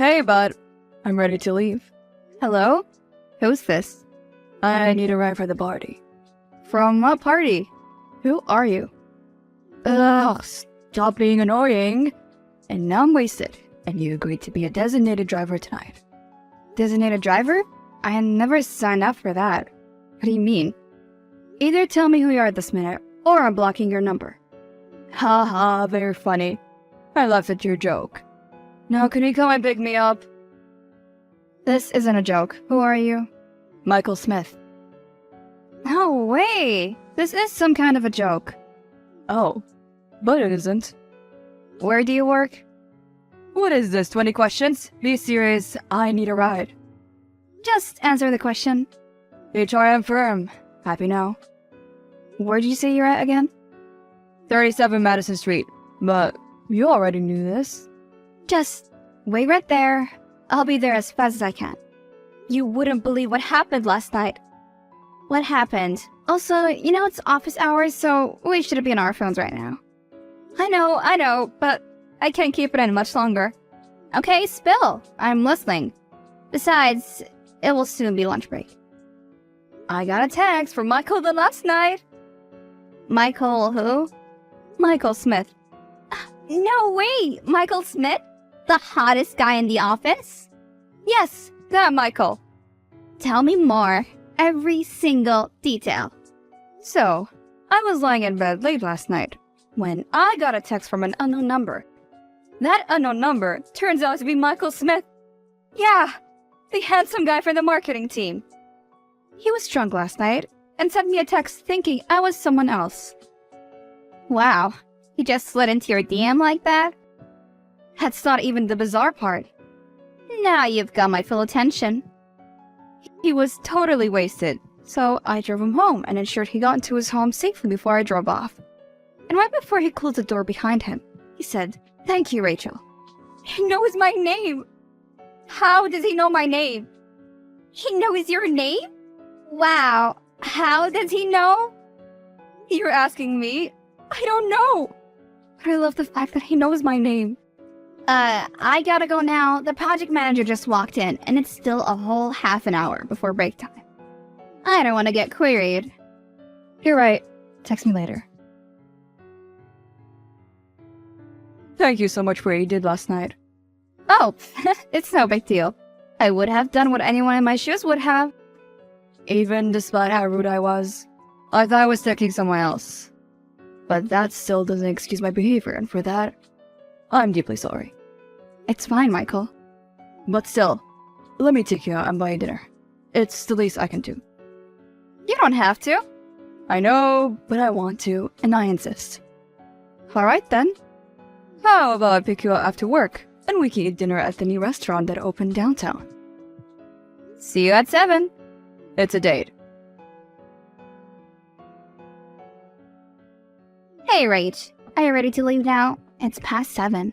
Hey, bud. I'm ready to leave. Hello? Who's this? I need a ride for the party. From what party? Who are you? Ugh, stop being annoying. And now I'm wasted, and you agreed to be a designated driver tonight. Designated driver? I had never signed up for that. What do you mean? Either tell me who you are this minute, or I'm blocking your number. Haha, very funny. I laughed at your joke. Now can you come and pick me up? This isn't a joke. Who are you? Michael Smith. No way! This is some kind of a joke. Oh, but it isn't. Where do you work? What is this, 20 questions? Be serious, I need a ride. Just answer the question. HRM firm. Happy now. Where did you say you're at again? 37 Madison Street. But you already knew this. Just wait right there. I'll be there as fast as I can. You wouldn't believe what happened last night. What happened? Also, you know it's office hours, so we should be on our phones right now. I know, but I can't keep it in much longer. Okay, spill. I'm listening. Besides, it will soon be lunch break. I got a text from Michael the last night. Michael who? Michael Smith. No way! Michael Smith? The hottest guy in the office? Yes, that Michael. Tell me more. Every single detail. So, I was lying in bed late last night when I got a text from an unknown number. That unknown number turns out to be Michael Smith. Yeah, the handsome guy from the marketing team. He was drunk last night and sent me a text thinking I was someone else. Wow, he just slid into your DM like that? That's not even the bizarre part. Now you've got my full attention. He was totally wasted, so I drove him home and ensured he got into his home safely before I drove off. And right before he closed the door behind him, he said, "Thank you, Rachel." He knows my name! How does he know my name? He knows your name? Wow, how does he know? You're asking me? I don't know. But I love the fact that he knows my name. I gotta go now. The project manager just walked in, and it's still a whole half an hour before break time. I don't want to get queried. You're right. Text me later. Thank you so much for what you did last night. Oh, it's no big deal. I would have done what anyone in my shoes would have. Even despite how rude I was. I thought I was texting someone else. But that still doesn't excuse my behavior, and for that, I'm deeply sorry. It's fine, Michael. But still, let me take you out and buy you dinner. It's the least I can do. You don't have to. I know, but I want to, and I insist. Alright then. How about I pick you up after work, and we can eat dinner at the new restaurant that opened downtown? See you at 7. It's a date. Hey, Rach. Are you ready to leave now? It's past 7.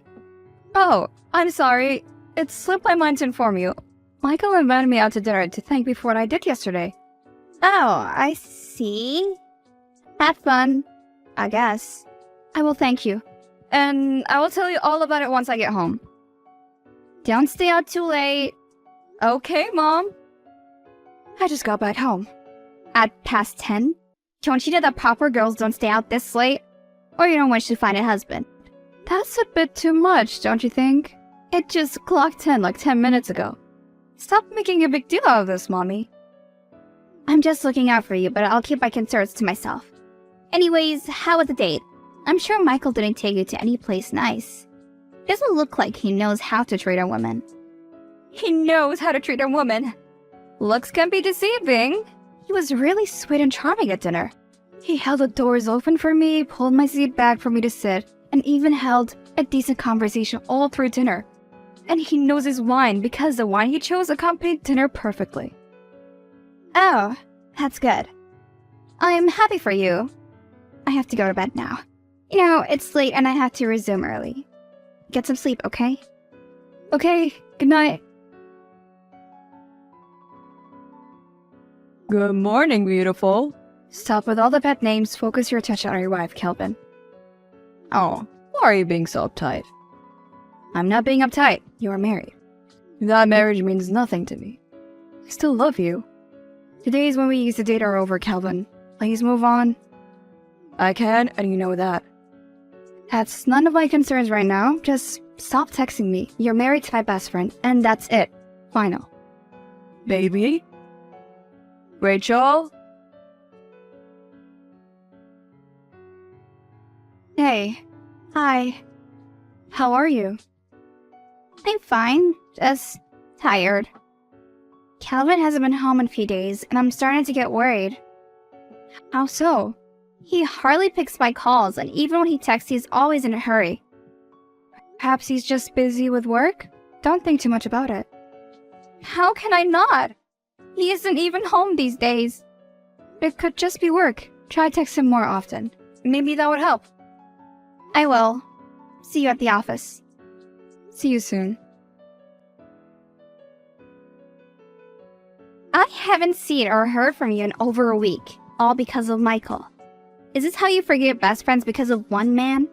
Oh, I'm sorry. It slipped my mind to inform you. Michael invited me out to dinner to thank me for what I did yesterday. Oh, I see. Have fun, I guess. I will thank you. And I will tell you all about it once I get home. Don't stay out too late. Okay, Mom. I just got back home. At past 10? Don't you know that proper girls don't stay out this late? Or you don't wish to find a husband? That's a bit too much, don't you think? It just clocked 10 like 10 minutes ago. Stop making a big deal out of this, Mommy. I'm just looking out for you, but I'll keep my concerns to myself. Anyways, how was the date? I'm sure Michael didn't take you to any place nice. Doesn't look like he knows how to treat a woman. He knows how to treat a woman. Looks can be deceiving. He was really sweet and charming at dinner. He held the doors open for me, pulled my seat back for me to sit, and even held a decent conversation all through dinner. And he knows his wine because the wine he chose accompanied dinner perfectly. Oh, that's good. I'm happy for you. I have to go to bed now. You know, it's late and I have to resume early. Get some sleep, okay? Okay, good night. Good morning, beautiful. Stop with all the pet names. Focus your attention on your wife, Kelvin. Oh, why are you being so uptight? I'm not being uptight. You are married. That marriage means nothing to me. I still love you. The days when we used to date are over, Calvin. Please move on. I can, and you know that. That's none of my concerns right now. Just stop texting me. You're married to my best friend, and that's it. Final. Baby? Rachel? Hey. Hi. How are you? I'm fine, just tired. Calvin hasn't been home in a few days, and I'm starting to get worried. How so? He hardly picks my calls, and even when he texts, he's always in a hurry. Perhaps he's just busy with work? Don't think too much about it. How can I not? He isn't even home these days. It could just be work. Try text him more often. Maybe that would help. I will. See you at the office. See you soon. I haven't seen or heard from you in over a week, all because of Michael. Is this how you forget best friends because of one man?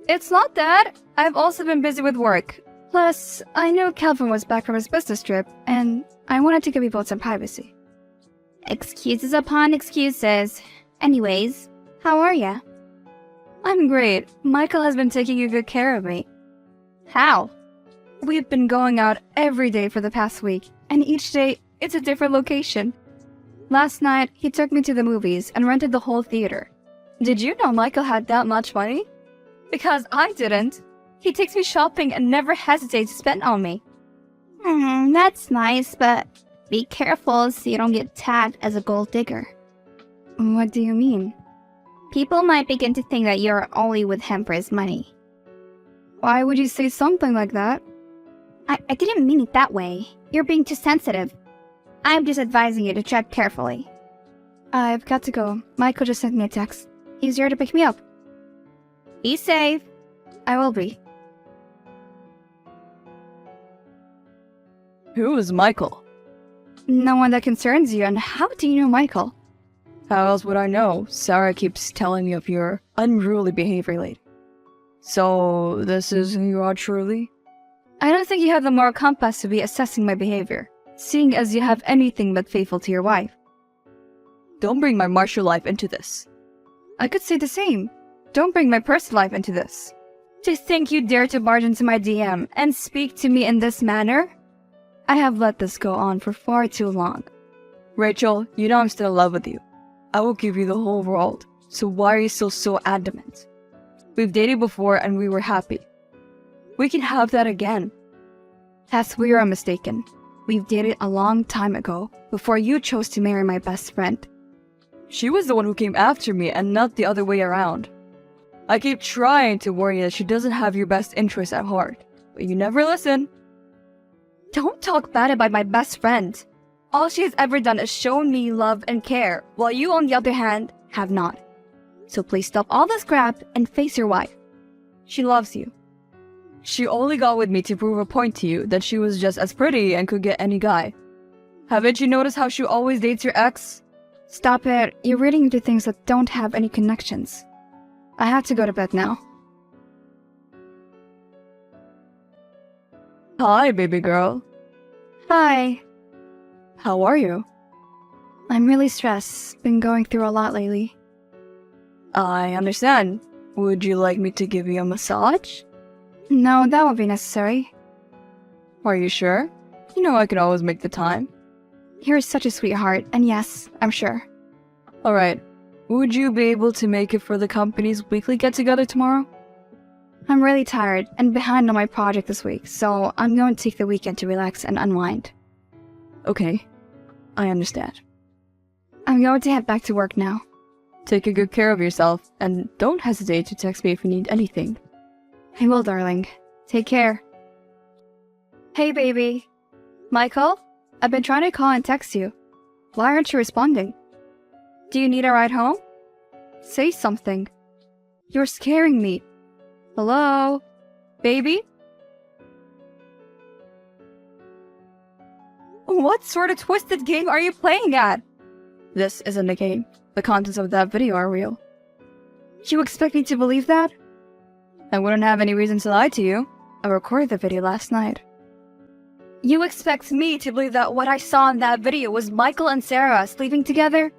It's not that. I've also been busy with work. Plus, I knew Calvin was back from his business trip, and I wanted to give you both some privacy. Excuses upon excuses. Anyways, how are ya? I'm great. Michael has been taking good care of me. How? We've been going out every day for the past week, and each day it's a different location. Last night, he took me to the movies and rented the whole theater. Did you know Michael had that much money? Because I didn't. He takes me shopping and never hesitates to spend on me. That's nice, but be careful so you don't get tagged as a gold digger. What do you mean? People might begin to think that you're only with him for his money. Why would you say something like that? I didn't mean it that way. You're being too sensitive. I'm just advising you to tread carefully. I've got to go. Michael just sent me a text. He's here to pick me up. Be safe. I will be. Who is Michael? No one that concerns you, and how do you know Michael? How else would I know? Sarah keeps telling me of your unruly behavior lately. So, this is who you are truly? I don't think you have the moral compass to be assessing my behavior, seeing as you have anything but faithful to your wife. Don't bring my martial life into this. I could say the same. Don't bring my personal life into this. To think you dare to barge into my DM and speak to me in this manner? I have let this go on for far too long. Rachel, you know I'm still in love with you. I will give you the whole world, so why are you still so adamant? We've dated before and we were happy. We can have that again. That's where you're mistaken. We've dated a long time ago, before you chose to marry my best friend. She was the one who came after me and not the other way around. I keep trying to warn you that she doesn't have your best interests at heart, but you never listen. Don't talk bad about my best friend. All she has ever done is show me love and care, while you, on the other hand, have not. So please stop all this crap and face your wife. She loves you. She only got with me to prove a point to you that she was just as pretty and could get any guy. Haven't you noticed how she always dates your ex? Stop it. You're reading into things that don't have any connections. I have to go to bed now. Hi, baby girl. Hi. How are you? I'm really stressed. Been going through a lot lately. I understand. Would you like me to give you a massage? No, that won't be necessary. Are you sure? You know I can always make the time. You're such a sweetheart, and yes, I'm sure. Alright, would you be able to make it for the company's weekly get-together tomorrow? I'm really tired and behind on my project this week, so I'm going to take the weekend to relax and unwind. Okay, I understand. I'm going to head back to work now. Take good care of yourself, and don't hesitate to text me if you need anything. I will, darling. Take care. Hey, baby. Michael? I've been trying to call and text you. Why aren't you responding? Do you need a ride home? Say something. You're scaring me. Hello? Baby? What sort of twisted game are you playing at? This isn't a game. The contents of that video are real. You expect me to believe that? I wouldn't have any reason to lie to you. I recorded the video last night. You expect me to believe that what I saw in that video was Michael and Sarah sleeping together?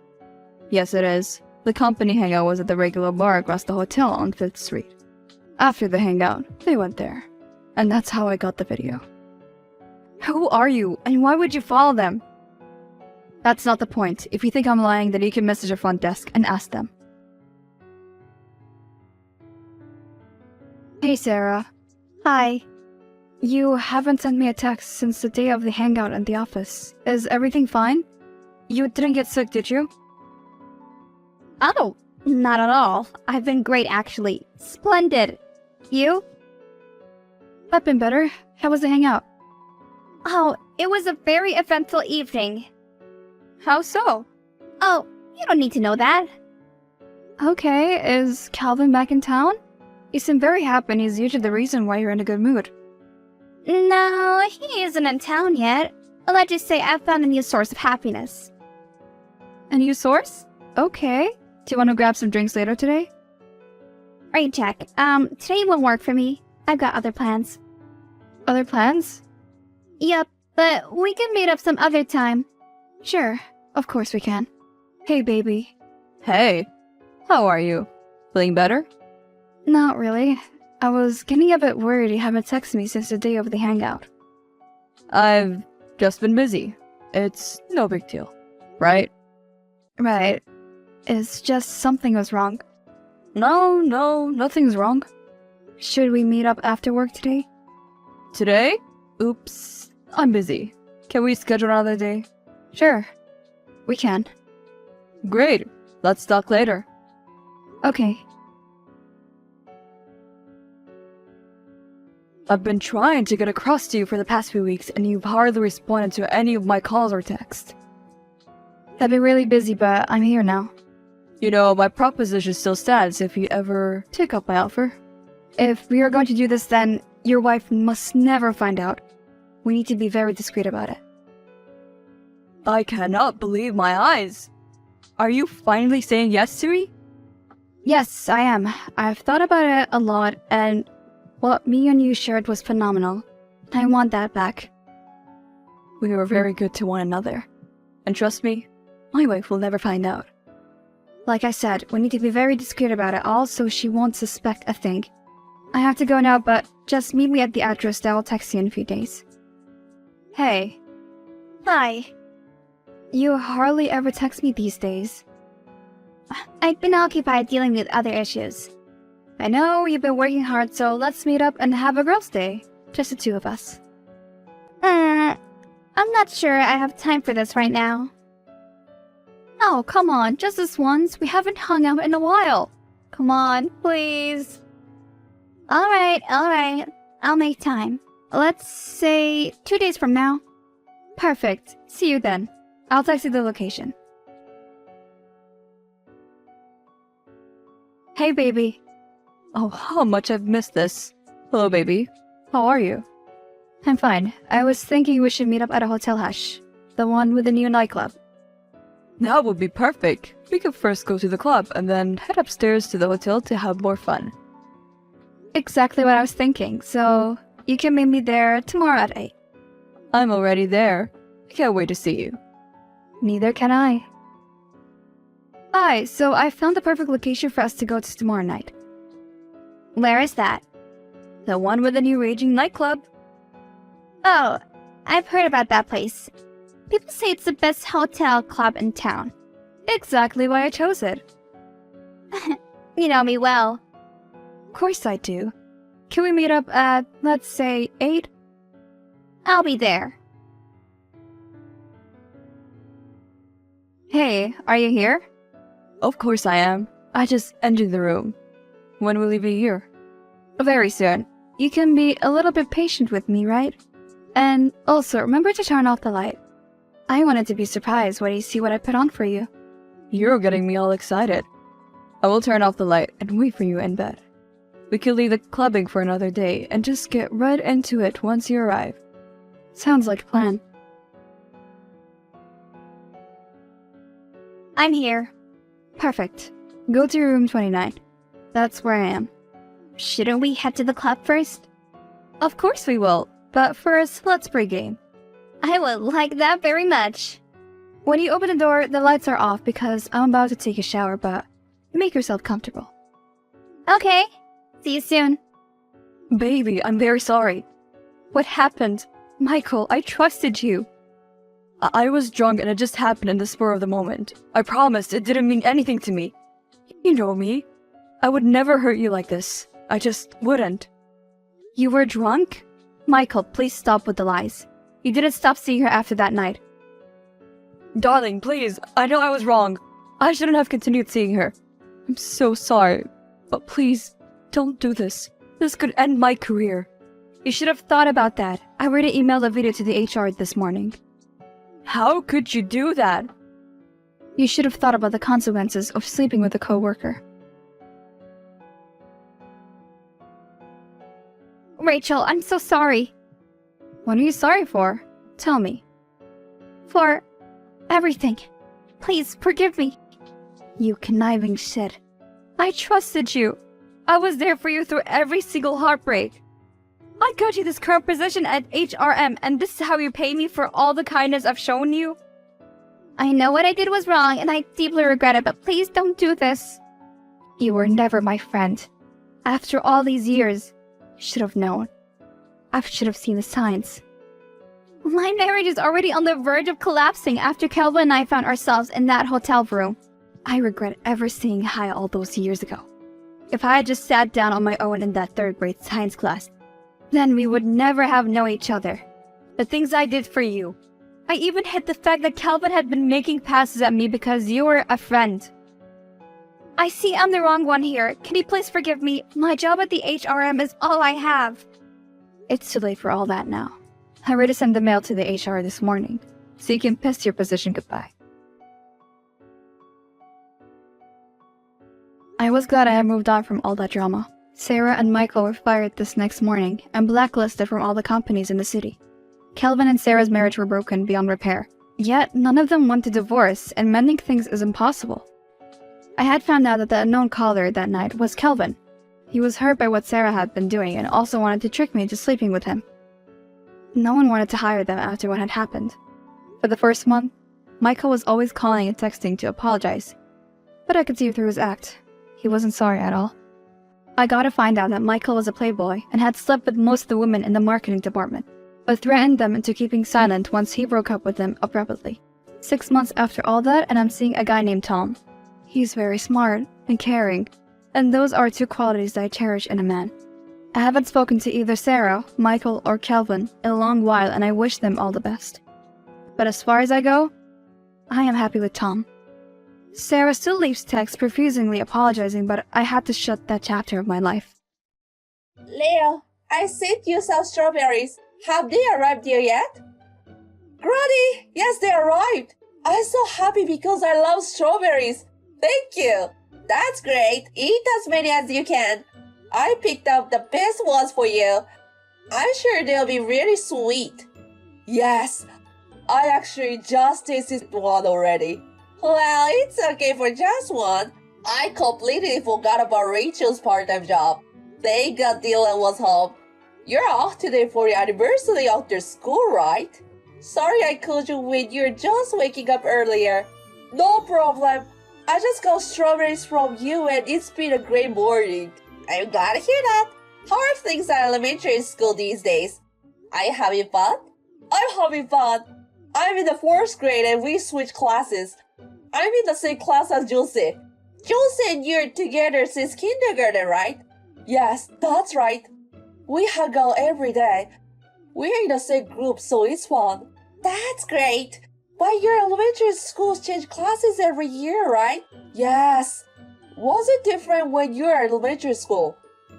Yes, it is. The company hangout was at the regular bar across the hotel on 5th Street. After the hangout, they went there. And that's how I got the video. Who are you, and why would you follow them? That's not the point. If you think I'm lying, then you can message the front desk and ask them. Hey, Sarah. Hi. You haven't sent me a text since the day of the hangout in the office. Is everything fine? You didn't get sick, did you? Oh, not at all. I've been great, actually. Splendid. You? I've been better. How was the hangout? Oh, it was a very eventful evening. How so? Oh, you don't need to know that. Okay, is Calvin back in town? You seem very happy and he's usually the reason why you're in a good mood. No, he isn't in town yet. Let's just say I've found a new source of happiness. A new source? Okay. Do you want to grab some drinks later today? Right, Jack. Today won't work for me. I've got other plans. Other plans? Yep, but we can meet up some other time. Sure, of course we can. Hey, baby. Hey, how are you? Feeling better? Not really. I was getting a bit worried you haven't texted me since the day of the hangout. I've just been busy. It's no big deal, right? Right. It's just something was wrong. No, nothing's wrong. Should we meet up after work today? Today? Oops, I'm busy. Can we schedule another day? Sure. We can. Great. Let's talk later. Okay. I've been trying to get across to you for the past few weeks, and you've hardly responded to any of my calls or texts. I've been really busy, but I'm here now. You know, my proposition still stands if you ever take up my offer. If we are going to do this, then your wife must never find out. We need to be very discreet about it. I cannot believe my eyes. Are you finally saying yes to me? Yes, I am. I've thought about it a lot, and what me and you shared was phenomenal. I want that back. We were very good to one another. And trust me, my wife will never find out. Like I said, we need to be very discreet about it all so she won't suspect a thing. I have to go now, but just meet me at the address that I'll text you in a few days. Hey. Hi. You hardly ever text me these days. I've been occupied dealing with other issues. I know you've been working hard, so let's meet up and have a girls' day. Just the two of us. I'm not sure I have time for this right now. Oh, come on, just this once. We haven't hung out in a while. Come on, please. Alright. I'll make time. Let's say 2 days from now. Perfect. See you then. I'll text you the location. Hey, baby. Oh, how much I've missed this. Hello, baby. How are you? I'm fine. I was thinking we should meet up at a Hotel Hush. The one with the new nightclub. That would be perfect. We could first go to the club and then head upstairs to the hotel to have more fun. Exactly what I was thinking, so you can meet me there tomorrow at 8. I'm already there. I can't wait to see you. Neither can I. Hi, so I found the perfect location for us to go to tomorrow night. Where is that? The one with the new raging nightclub. Oh, I've heard about that place. People say it's the best hotel club in town. Exactly why I chose it. You know me well. Of course I do. Can we meet up at, let's say, 8? I'll be there. Hey, are you here? Of course I am. I just entered the room. When will you be here? Very soon. You can be a little bit patient with me, right? And also, remember to turn off the light. I wanted to be surprised when you see what I put on for you. You're getting me all excited. I will turn off the light and wait for you in bed. We could leave the clubbing for another day and just get right into it once you arrive. Sounds like a plan. I'm here. Perfect. Go to room 29. That's where I am. Shouldn't we head to the club first? Of course we will, but first, let's pregame. I would like that very much. When you open the door, the lights are off because I'm about to take a shower, but make yourself comfortable. Okay. See you soon. Baby, I'm very sorry. What happened? Michael, I trusted you. I was drunk and it just happened in the spur of the moment. I promised it didn't mean anything to me. You know me. I would never hurt you like this. I just wouldn't. You were drunk? Michael, please stop with the lies. You didn't stop seeing her after that night. Darling, please. I know I was wrong. I shouldn't have continued seeing her. I'm so sorry. But please, don't do this. This could end my career. You should have thought about that. I already emailed a video to the HR this morning. How could you do that? You should have thought about the consequences of sleeping with a coworker. Rachel, I'm so sorry. What are you sorry for? Tell me. For everything. Please, forgive me. You conniving shit. I trusted you. I was there for you through every single heartbreak. I got you this current position at HRM, and this is how you pay me for all the kindness I've shown you? I know what I did was wrong, and I deeply regret it, but please don't do this. You were never my friend. After all these years, you should have known. I should have seen the signs. My marriage is already on the verge of collapsing after Kelvin and I found ourselves in that hotel room. I regret ever seeing Haya all those years ago. If I had just sat down on my own in that third-grade science class, then we would never have known each other. The things I did for you. I even hid the fact that Calvin had been making passes at me because you were a friend. I see I'm the wrong one here. Can you please forgive me? My job at the HRM is all I have. It's too late for all that now. I already sent the mail to the HR this morning, so you can piss your position goodbye. I was glad I had moved on from all that drama. Sarah and Michael were fired this next morning and blacklisted from all the companies in the city. Kelvin and Sarah's marriage were broken beyond repair. Yet, none of them want a divorce, and mending things is impossible. I had found out that the unknown caller that night was Kelvin. He was hurt by what Sarah had been doing and also wanted to trick me into sleeping with him. No one wanted to hire them after what had happened. For the first month, Michael was always calling and texting to apologize. But I could see through his act. He wasn't sorry at all. I got to find out that Michael was a playboy and had slept with most of the women in the marketing department, but threatened them into keeping silent once he broke up with them abruptly. 6 months after all that, and I'm seeing a guy named Tom. He's very smart and caring, and those are two qualities that I cherish in a man. I haven't spoken to either Sarah, Michael, or Kelvin in a long while, and I wish them all the best. But as far as I go, I am happy with Tom. Sarah still leaves texts profusely apologizing, but I had to shut that chapter of my life. Leo, I sent you some strawberries. Have they arrived here yet? Granny, yes, they arrived. I'm so happy because I love strawberries. Thank you. That's great. Eat as many as you can. I picked up the best ones for you. I'm sure they'll be really sweet. Yes, I actually just tasted one already. Well, it's okay for just one. I completely forgot about Rachel's part-time job. Thank God Dylan was home. You're off today for your anniversary after school, right? Sorry I called you when you're just waking up earlier. No problem. I just got strawberries from you and it's been a great morning. I'm glad to hear that. How are things at elementary school these days? Are you having fun? I'm having fun. I'm in the 4th grade and we switched classes. I'm in the same class as Juicy. Juicy and you're together since kindergarten, right? Yes, that's right. We hang out every day. We're in the same group, so it's fun. That's great. But your elementary schools change classes every year, right? Yes. Was it different when you were in elementary school?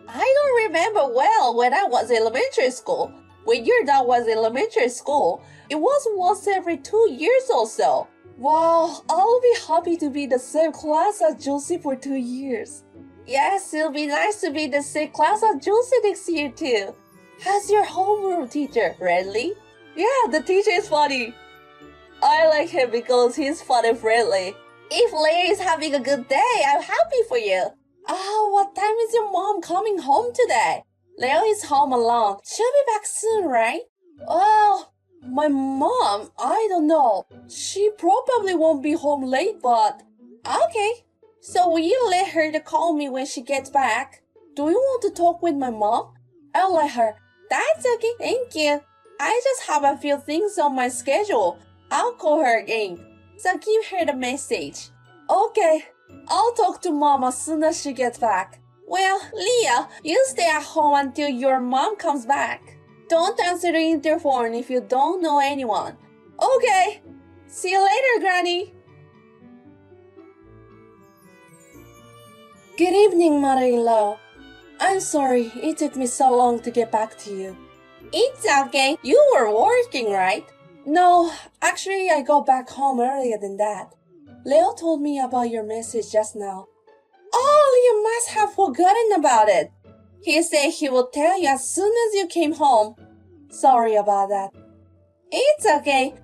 I don't remember well when I was in elementary school. When your dad was in elementary school, it was once every 2 years or so. Wow, I'll be happy to be in the same class as Josie for 2 years. Yes, it'll be nice to be in the same class as Josie next year too. How's your homeroom teacher, friendly? Yeah, the teacher is funny. I like him because he's fun and friendly. If Larry is having a good day, I'm happy for you. Oh, what time is your mom coming home today? Leo is home alone. She'll be back soon, right? Well, My mom, I don't know. She probably won't be home late, but... Okay. So will you let her to call me when she gets back? Do you want to talk with my mom? I'll let her. That's okay, thank you. I just have a few things on my schedule. I'll call her again. So give her the message. Okay. I'll talk to mom as soon as she gets back. Well, Leah, you stay at home until your mom comes back. Don't answer the interphone if you don't know anyone. Okay. See you later, Granny. Good evening, mother-in-law. I'm sorry it took me so long to get back to you. It's okay. You were working, right? No, actually I got back home earlier than that. Leo told me about your message just now. Oh, you must have forgotten about it. He said he will tell you as soon as you came home. Sorry about that. It's okay.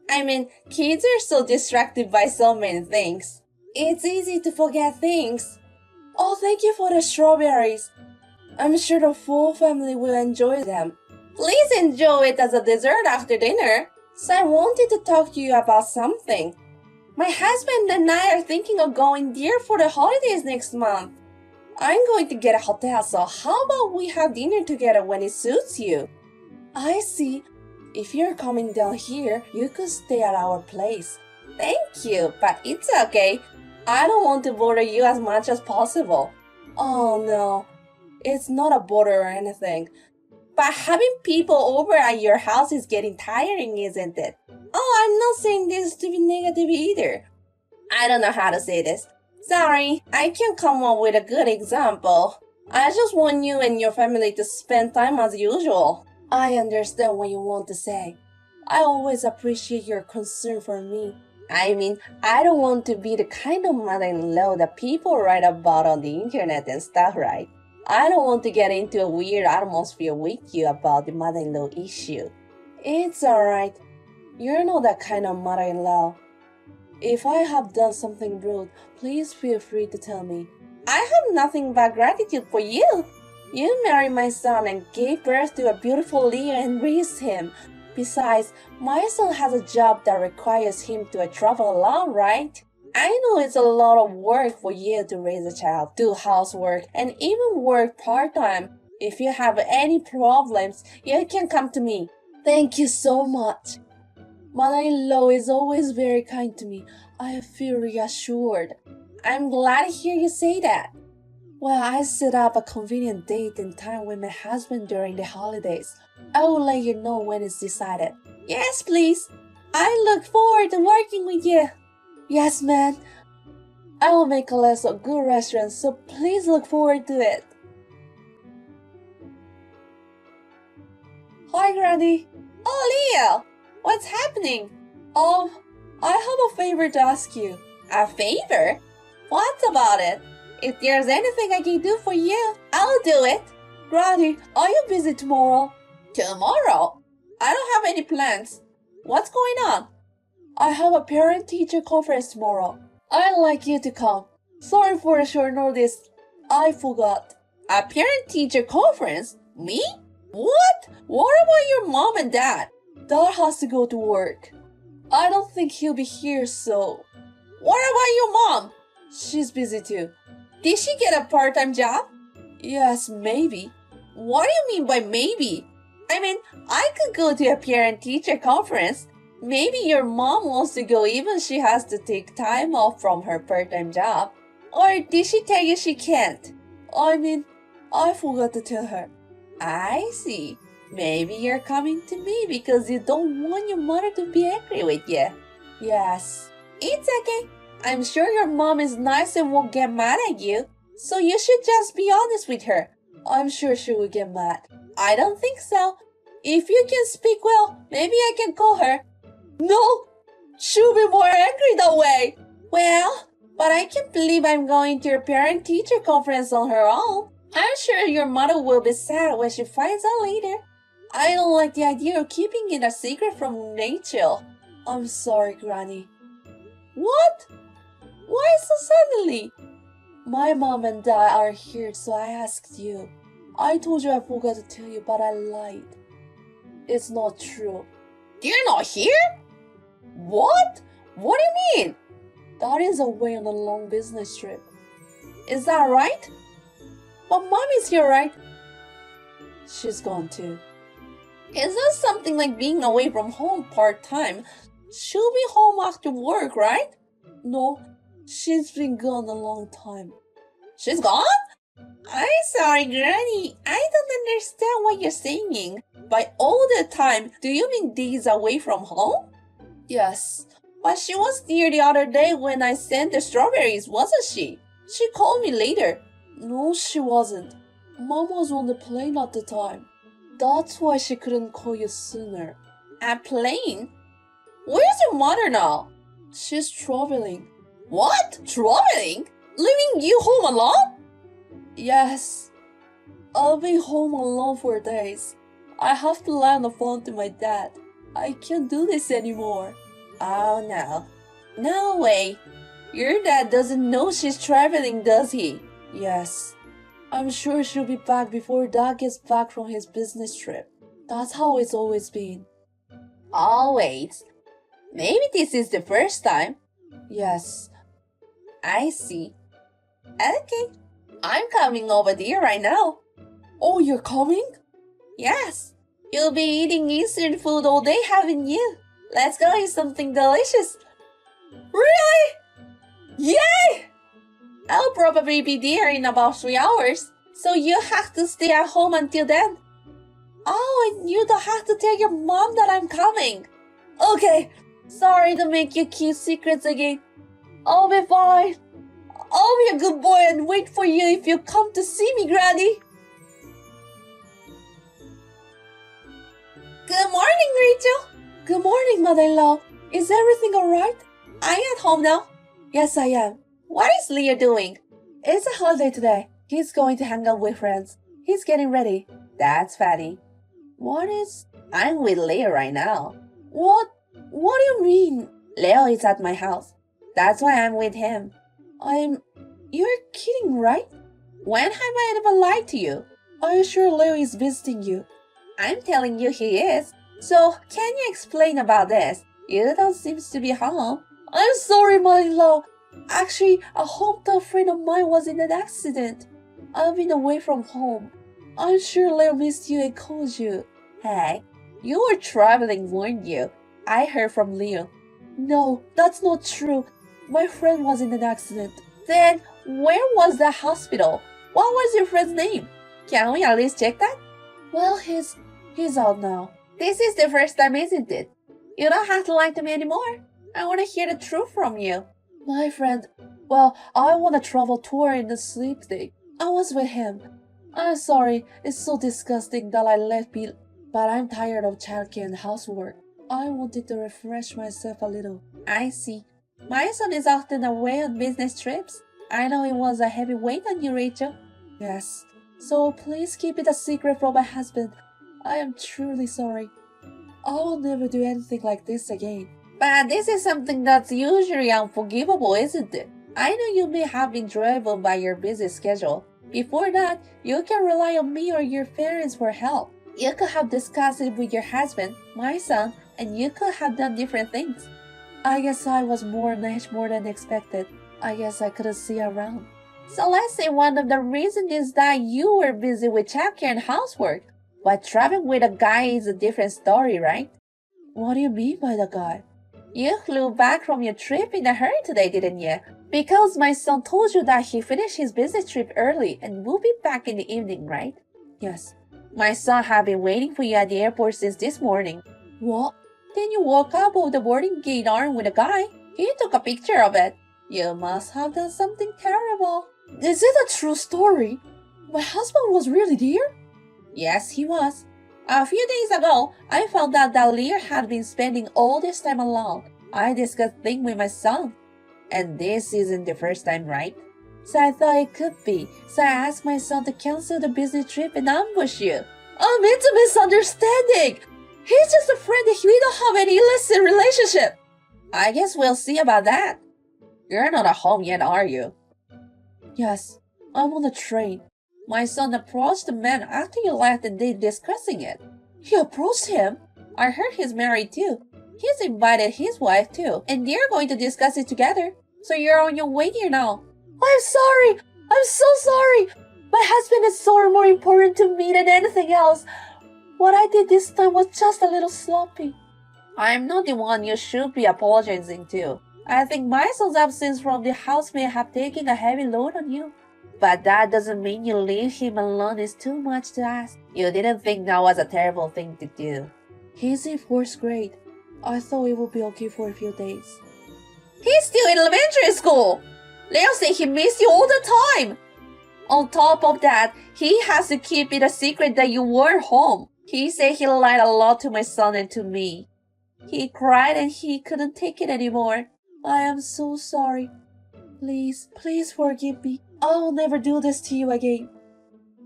I mean, kids are so distracted by so many things. It's easy to forget things. Oh, thank you for the strawberries. I'm sure the full family will enjoy them. Please enjoy it as a dessert after dinner. So I wanted to talk to you about something. My husband and I are thinking of going there for the holidays next month. I'm going to get a hotel, so how about we have dinner together when it suits you? I see. If you're coming down here, you could stay at our place. Thank you, but it's okay. I don't want to bother you as much as possible. Oh no, it's not a bother or anything. But having people over at your house is getting tiring, isn't it? Oh, I'm not saying this to be negative either. I don't know how to say this. Sorry, I can't come up with a good example. I just want you and your family to spend time as usual. I understand what you want to say. I always appreciate your concern for me. I mean, I don't want to be the kind of mother-in-law that people write about on the internet and stuff, right? I don't want to get into a weird atmosphere with you about the mother-in-law issue. It's alright. You're not that kind of mother-in-law. If I have done something rude, please feel free to tell me. I have nothing but gratitude for you. You married my son and gave birth to a beautiful Leah and raised him. Besides, my son has a job that requires him to travel alone, right? I know it's a lot of work for you to raise a child, do housework, and even work part-time. If you have any problems, you can come to me. Thank you so much. Mother-in-law is always very kind to me. I feel reassured. I'm glad to hear you say that. Well, I set up a convenient date and time with my husband during the holidays. I will let you know when it's decided. Yes, please. I look forward to working with you. Yes, man. I will make a list of good restaurants, so please look forward to it. Hi, Granny. Oh, Leo. What's happening? I have a favor to ask you. A favor? What about it? If there's anything I can do for you, I'll do it. Granny, are you busy tomorrow? Tomorrow? I don't have any plans. What's going on? I have a parent-teacher conference tomorrow. I'd like you to come. Sorry for the short notice. I forgot. A parent-teacher conference? Me? What? What about your mom and dad? Dad has to go to work. I don't think he'll be here, so... What about your mom? She's busy too. Did she get a part-time job? Yes, maybe. What do you mean by maybe? I mean, I could go to a parent-teacher conference. Maybe your mom wants to go even she has to take time off from her part-time job. Or did she tell you she can't? I mean, I forgot to tell her. I see. Maybe you're coming to me because you don't want your mother to be angry with you. Yes. It's okay. I'm sure your mom is nice and won't get mad at you. So you should just be honest with her. I'm sure she will get mad. I don't think so. If you can speak well, maybe I can call her. No, she'll be more angry that way. Well, but I can't believe I'm going to a parent-teacher conference on her own. I'm sure your mother will be sad when she finds out later. I don't like the idea of keeping it a secret from Rachel. I'm sorry, Granny. What? Why so suddenly? My mom and dad are here, so I asked you. I told you I forgot to tell you, but I lied. It's not true. They're not here? What? What do you mean? Dad is away on a long business trip. Is that right? But Mommy's here, right? She's gone too. Is that something like being away from home part-time? She'll be home after work, right? No, she's been gone a long time. She's gone? I'm sorry, Granny. I don't understand what you're saying. By all the time, do you mean days away from home? Yes, but she was here the other day when I sent the strawberries, wasn't she? She called me later. No, she wasn't. Mom was on the plane at the time. That's why she couldn't call you sooner. A plane? Where's your mother now? She's traveling. What? Traveling? Leaving you home alone? Yes. I'll be home alone for days. I have to lie on the phone to my dad. I can't do this anymore. Oh no. No way. Your dad doesn't know she's traveling, does he? Yes. I'm sure she'll be back before Dad gets back from his business trip. That's how it's always been. Always? Maybe this is the first time. Yes. I see. Okay. I'm coming over there right now. Oh, you're coming? Yes. You'll be eating Eastern food all day, haven't you? Let's go eat something delicious. Really? Yay! I'll probably be there in about 3 hours, so you have to stay at home until then. Oh, and you don't have to tell your mom that I'm coming. Okay, sorry to make you keep secrets again. I'll be fine. I'll be a good boy and wait for you if you come to see me, Granny. Good morning, Rachel. Good morning, mother-in-law. Is everything alright? Are you at home now? Yes, I am. What is Leo doing? It's a holiday today. He's going to hang out with friends. He's getting ready. That's funny. I'm with Leo right now. What? What do you mean? Leo is at my house. That's why I'm with him. You're kidding, right? When have I ever lied to you? Are you sure Leo is visiting you? I'm telling you he is. So, can you explain about this? You don't seem to be home. I'm sorry, mother-in-law. Actually, a hometown friend of mine was in an accident. I've been away from home. I'm sure Leo missed you and called you. Hey, you were traveling, weren't you? I heard from Leo. No, that's not true. My friend was in an accident. Then, where was the hospital? What was your friend's name? Can we at least check that? Well, he's out now. This is the first time, isn't it? You don't have to lie to me anymore. I want to hear the truth from you. My friend, well, I want a travel tour in the sleep day. I was with him. I'm sorry, it's so disgusting that I left be, but I'm tired of childcare and housework. I wanted to refresh myself a little. I see. My son is often away on business trips. I know it was a heavy weight on you, Rachel. Yes. So please keep it a secret from my husband. I am truly sorry. I will never do anything like this again. But this is something that's usually unforgivable, isn't it? I know you may have been driven by your busy schedule. Before that, you can rely on me or your parents for help. You could have discussed it with your husband, my son, and you could have done different things. I guess I was more than expected. I guess I couldn't see around. So let's say one of the reasons is that you were busy with childcare and housework. But traveling with a guy is a different story, right? What do you mean by the guy? You flew back from your trip in a hurry today, didn't you? Because my son told you that he finished his business trip early and will be back in the evening, right? Yes. My son had been waiting for you at the airport since this morning. What? Then you walk up of the boarding gate armed with a guy. He took a picture of it. You must have done something terrible. Is it a true story? My husband was really there? Yes, he was. A few days ago, I found out that Lear had been spending all this time alone. I discussed things with my son. And this isn't the first time, right? So I thought it could be. So I asked my son to cancel the business trip and ambush you. It's a misunderstanding. He's just a friend and we don't have any illicit relationship. I guess we'll see about that. You're not at home yet, are you? Yes, I'm on the train. My son approached the man after you left and they discussing it. He approached him? I heard he's married too. He's invited his wife too, and they're going to discuss it together. So you're on your way here now. I'm sorry. I'm so sorry. My husband is so more important to me than anything else. What I did this time was just a little sloppy. I'm not the one you should be apologizing to. I think my son's absence from the house may have taken a heavy load on you. But that doesn't mean you leave him alone is too much to ask. You didn't think that was a terrible thing to do. He's in 4th grade. I thought it would be okay for a few days. He's still in elementary school. Leo said he missed you all the time. On top of that, he has to keep it a secret that you weren't home. He said he lied a lot to my son and to me. He cried and he couldn't take it anymore. I am so sorry. Please, please forgive me. I will never do this to you again.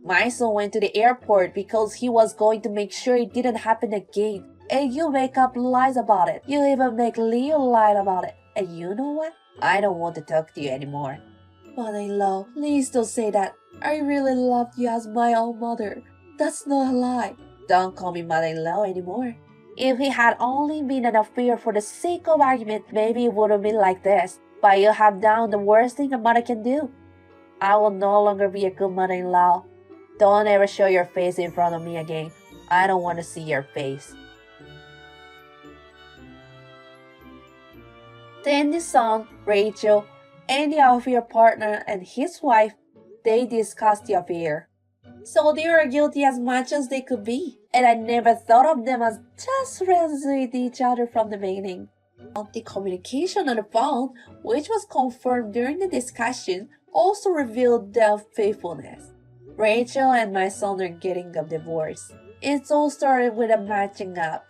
My son went to the airport because he was going to make sure it didn't happen again. And you make up lies about it. You even make Leo lie about it. And you know what? I don't want to talk to you anymore. Mother-in-law, please don't say that. I really loved you as my own mother. That's not a lie. Don't call me mother-in-law anymore. If it had only been an affair for the sake of argument, maybe it would have been like this. But you have done the worst thing a mother can do. I will no longer be a good mother-in-law. Don't ever show your face in front of me again. I don't want to see your face. Then the son, Rachel, and the affair partner and his wife, they discussed the affair. So they were guilty as much as they could be. And I never thought of them as just friends with each other from the beginning. The communication on the phone, which was confirmed during the discussion, also revealed their faithfulness. Rachel and my son are getting a divorce. It all started with a matching up.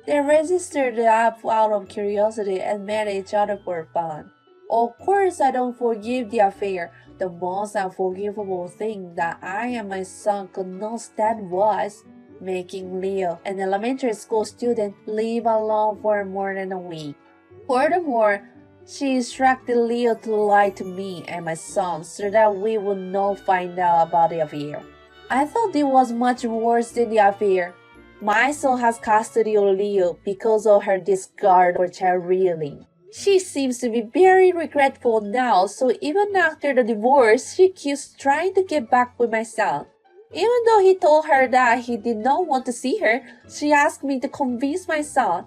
They registered the app out of curiosity and met each other for fun. Of course, I don't forgive the affair. The most unforgivable thing that I and my son could not stand was making Leo, an elementary school student, live alone for more than a week. Furthermore, she instructed Leo to lie to me and my son so that we would not find out about the affair. I thought it was much worse than the affair. My son has custody of Leo because of her discard for child rearing. She seems to be very regretful now, so even after the divorce, she keeps trying to get back with my son. Even though he told her that he did not want to see her, she asked me to convince my son.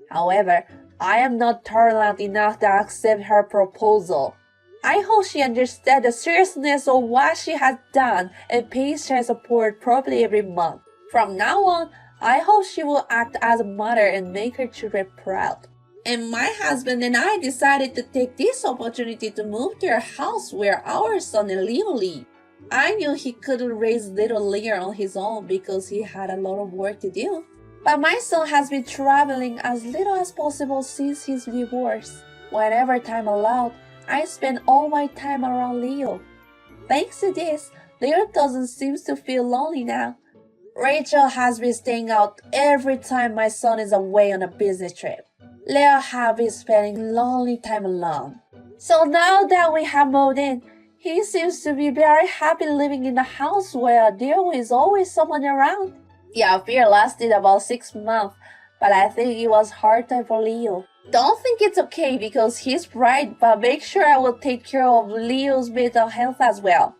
However, I am not tolerant enough to accept her proposal. I hope she understands the seriousness of what she has done and pays child support properly every month. From now on, I hope she will act as a mother and make her children proud. And my husband and I decided to take this opportunity to move to a house where our son and Leo live. I knew he couldn't raise little Leo on his own because he had a lot of work to do. But my son has been traveling as little as possible since his divorce. Whenever time allowed, I spend all my time around Leo. Thanks to this, Leo doesn't seem to feel lonely now. Rachel has been staying out every time my son is away on a business trip. Leo has been spending lonely time alone. So now that we have moved in, he seems to be very happy living in a house where there is always someone around. The affair lasted about 6 months, but I think it was hard time for Leo. Don't think it's okay because he's right, but make sure I will take care of Leo's mental health as well.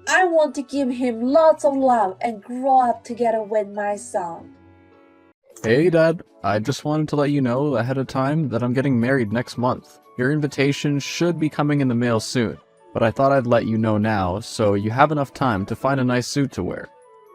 I want to give him lots of love and grow up together with my son. Hey Dad, I just wanted to let you know ahead of time that I'm getting married next month. Your invitation should be coming in the mail soon, but I thought I'd let you know now so you have enough time to find a nice suit to wear.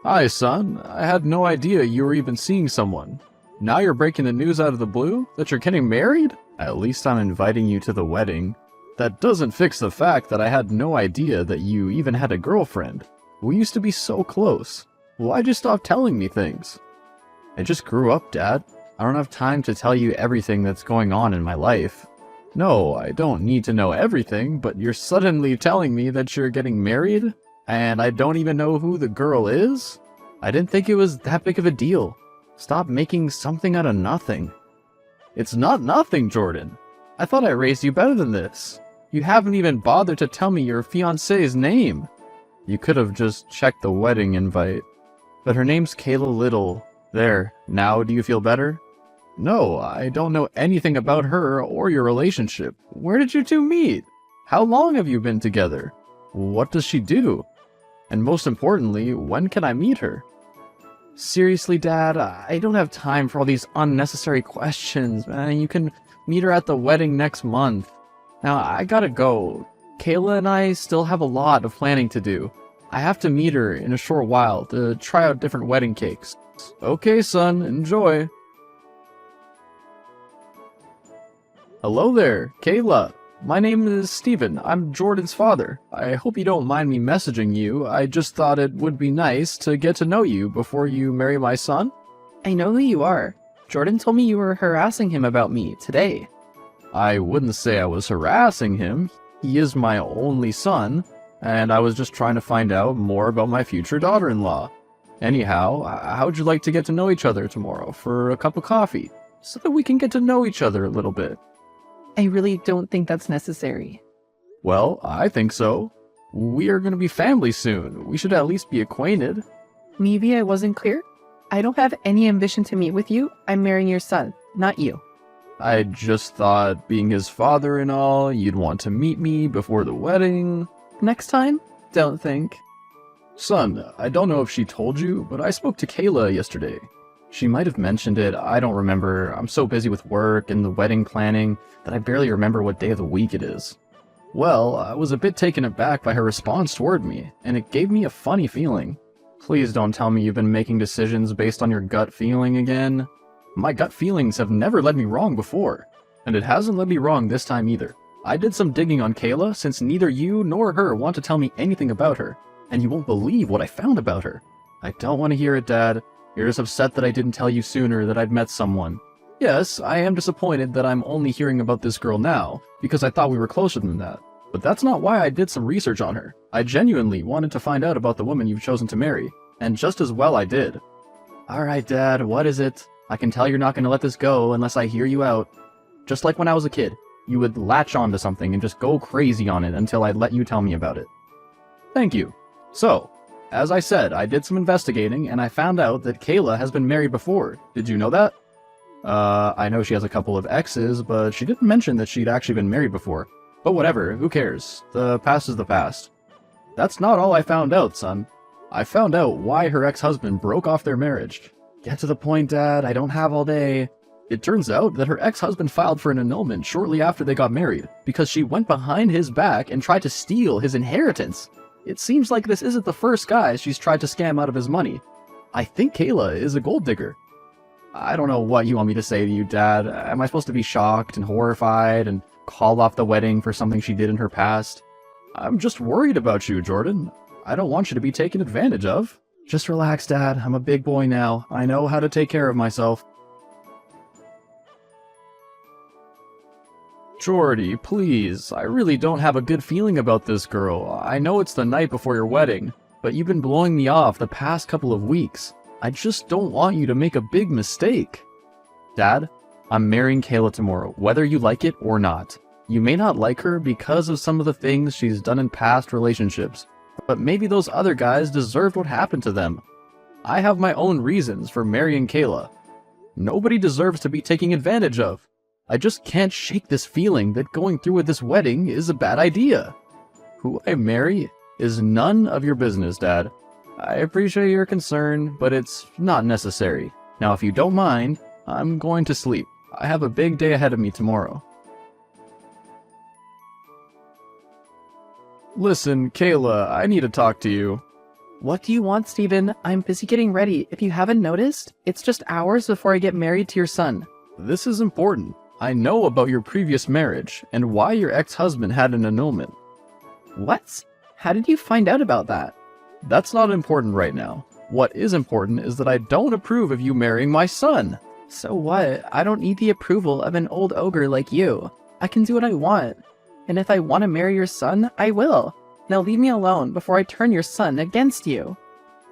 Hi son, I had no idea you were even seeing someone. Now you're breaking the news out of the blue that you're getting married? At least I'm inviting you to the wedding. That doesn't fix the fact that I had no idea that you even had a girlfriend. We used to be so close. Why'd you stop telling me things? I just grew up, Dad. I don't have time to tell you everything that's going on in my life. No, I don't need to know everything, but you're suddenly telling me that you're getting married? And I don't even know who the girl is? I didn't think it was that big of a deal. Stop making something out of nothing. It's not nothing, Jordan. I thought I raised you better than this. You haven't even bothered to tell me your fiancée's name. You could have just checked the wedding invite. But her name's Kayla Little. There, now do you feel better? No, I don't know anything about her or your relationship. Where did you two meet? How long have you been together? What does she do? And most importantly, when can I meet her? Seriously, Dad, I don't have time for all these unnecessary questions, man. You can meet her at the wedding next month. Now, I gotta go. Kayla and I still have a lot of planning to do. I have to meet her in a short while to try out different wedding cakes. Okay, son, enjoy. Hello there, Kayla. My name is Steven. I'm Jordan's father. I hope you don't mind me messaging you. I just thought it would be nice to get to know you before you marry my son. I know who you are. Jordan told me you were harassing him about me today. I wouldn't say I was harassing him. He is my only son, and I was just trying to find out more about my future daughter-in-law. Anyhow, how'd you like to get to know each other tomorrow for a cup of coffee, so that we can get to know each other a little bit? I really don't think that's necessary. Well, I think so. We are going to be family soon. We should at least be acquainted. Maybe I wasn't clear. I don't have any ambition to meet with you. I'm marrying your son, not you. I just thought, being his father and all, you'd want to meet me before the wedding. Next time? Don't think. Son, I don't know if she told you, but I spoke to Kayla yesterday. She might have mentioned it, I don't remember. I'm so busy with work and the wedding planning that I barely remember what day of the week it is. Well, I was a bit taken aback by her response toward me, and it gave me a funny feeling. Please don't tell me you've been making decisions based on your gut feeling again. My gut feelings have never led me wrong before, and it hasn't led me wrong this time either. I did some digging on Kayla since neither you nor her want to tell me anything about her, and you won't believe what I found about her. I don't want to hear it, Dad. You're just upset that I didn't tell you sooner that I'd met someone. Yes, I am disappointed that I'm only hearing about this girl now, because I thought we were closer than that. But that's not why I did some research on her. I genuinely wanted to find out about the woman you've chosen to marry, and just as well I did. Alright, Dad, what is it? I can tell you're not going to let this go unless I hear you out. Just like when I was a kid, you would latch on to something and just go crazy on it until I'd let you tell me about it. Thank you. So, as I said, I did some investigating, and I found out that Kayla has been married before. Did you know that? I know she has a couple of exes, but she didn't mention that she'd actually been married before. But whatever, who cares? The past is the past. That's not all I found out, son. I found out why her ex-husband broke off their marriage. Get to the point, Dad, I don't have all day. It turns out that her ex-husband filed for an annulment shortly after they got married, because she went behind his back and tried to steal his inheritance. It seems like this isn't the first guy she's tried to scam out of his money. I think Kayla is a gold digger. I don't know what you want me to say to you, Dad. Am I supposed to be shocked and horrified and call off the wedding for something she did in her past? I'm just worried about you, Jordan. I don't want you to be taken advantage of. Just relax, Dad. I'm a big boy now. I know how to take care of myself. Jordy, please. I really don't have a good feeling about this girl. I know it's the night before your wedding, but you've been blowing me off the past couple of weeks. I just don't want you to make a big mistake. Dad, I'm marrying Kayla tomorrow, whether you like it or not. You may not like her because of some of the things she's done in past relationships, but maybe those other guys deserved what happened to them. I have my own reasons for marrying Kayla. Nobody deserves to be taken advantage of. I just can't shake this feeling that going through with this wedding is a bad idea. Who I marry is none of your business, Dad. I appreciate your concern, but it's not necessary. Now, if you don't mind, I'm going to sleep. I have a big day ahead of me tomorrow. Listen, Kayla, I need to talk to you. What do you want, Steven? I'm busy getting ready. If you haven't noticed, it's just hours before I get married to your son. This is important. I know about your previous marriage and why your ex-husband had an annulment. What? How did you find out about that? That's not important right now. What is important is that I don't approve of you marrying my son. So what? I don't need the approval of an old ogre like you. I can do what I want. And if I want to marry your son, I will. Now leave me alone before I turn your son against you.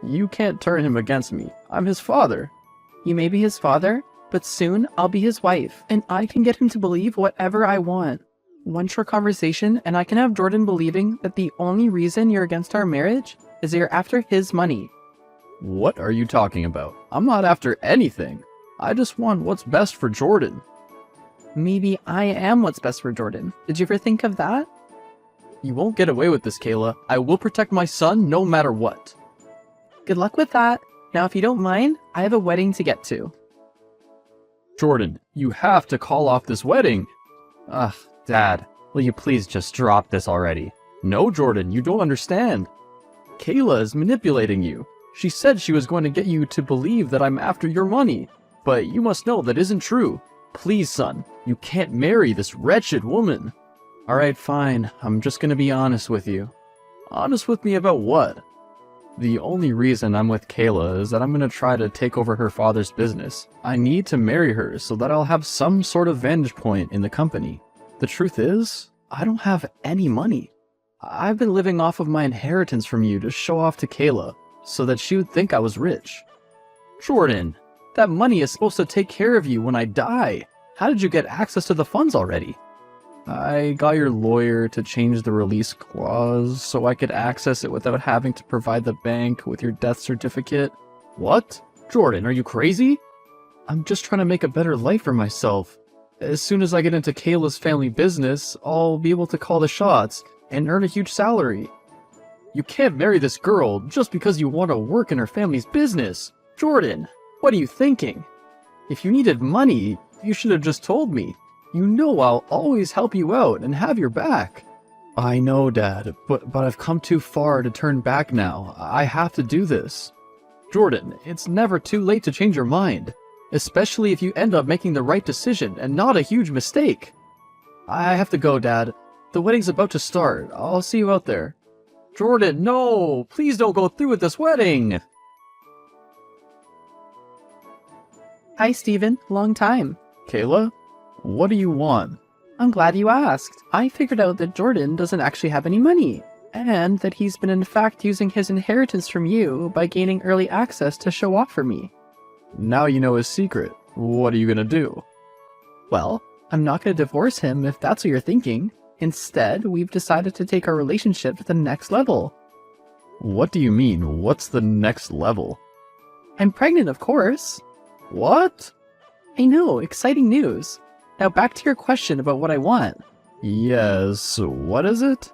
You can't turn him against me. I'm his father. You may be his father, but soon I'll be his wife, and I can get him to believe whatever I want. One short conversation, and I can have Jordan believing that the only reason you're against our marriage is you're after his money. What are you talking about? I'm not after anything. I just want what's best for Jordan. Maybe I am what's best for Jordan. Did you ever think of that? You won't get away with this, Kayla. I will protect my son no matter what. Good luck with that. Now, if you don't mind, I have a wedding to get to. Jordan, you have to call off this wedding. Ugh, Dad, will you please just drop this already? No, Jordan, you don't understand. Kayla is manipulating you. She said she was going to get you to believe that I'm after your money. But you must know that isn't true. Please, son, you can't marry this wretched woman. Alright, fine. I'm just gonna be honest with you. Honest with me about what? The only reason I'm with Kayla is that I'm gonna try to take over her father's business. I need to marry her so that I'll have some sort of vantage point in the company. The truth is, I don't have any money. I've been living off of my inheritance from you to show off to Kayla, so that she would think I was rich. Jordan, that money is supposed to take care of you when I die. How did you get access to the funds already? I got your lawyer to change the release clause so I could access it without having to provide the bank with your death certificate. What? Jordan, are you crazy? I'm just trying to make a better life for myself. As soon as I get into Kayla's family business, I'll be able to call the shots and earn a huge salary. You can't marry this girl just because you want to work in her family's business. Jordan, what are you thinking? If you needed money, you should have just told me. You know I'll always help you out and have your back. I know, Dad, but I've come too far to turn back now. I have to do this. Jordan, it's never too late to change your mind, especially if you end up making the right decision and not a huge mistake. I have to go, Dad. The wedding's about to start. I'll see you out there. Jordan, no! Please don't go through with this wedding! Hi, Steven. Long time. Kayla? What do you want? I'm glad you asked. I figured out that Jordan doesn't actually have any money, and that he's been in fact using his inheritance from you by gaining early access to show off for me. Now you know his secret. What are you gonna do? Well, I'm not going to divorce him if that's what you're thinking. Instead, we've decided to take our relationship to the next level. What do you mean? What's the next level? I'm pregnant, of course. What? I know, exciting news. Now back to your question about what I want. Yes, what is it?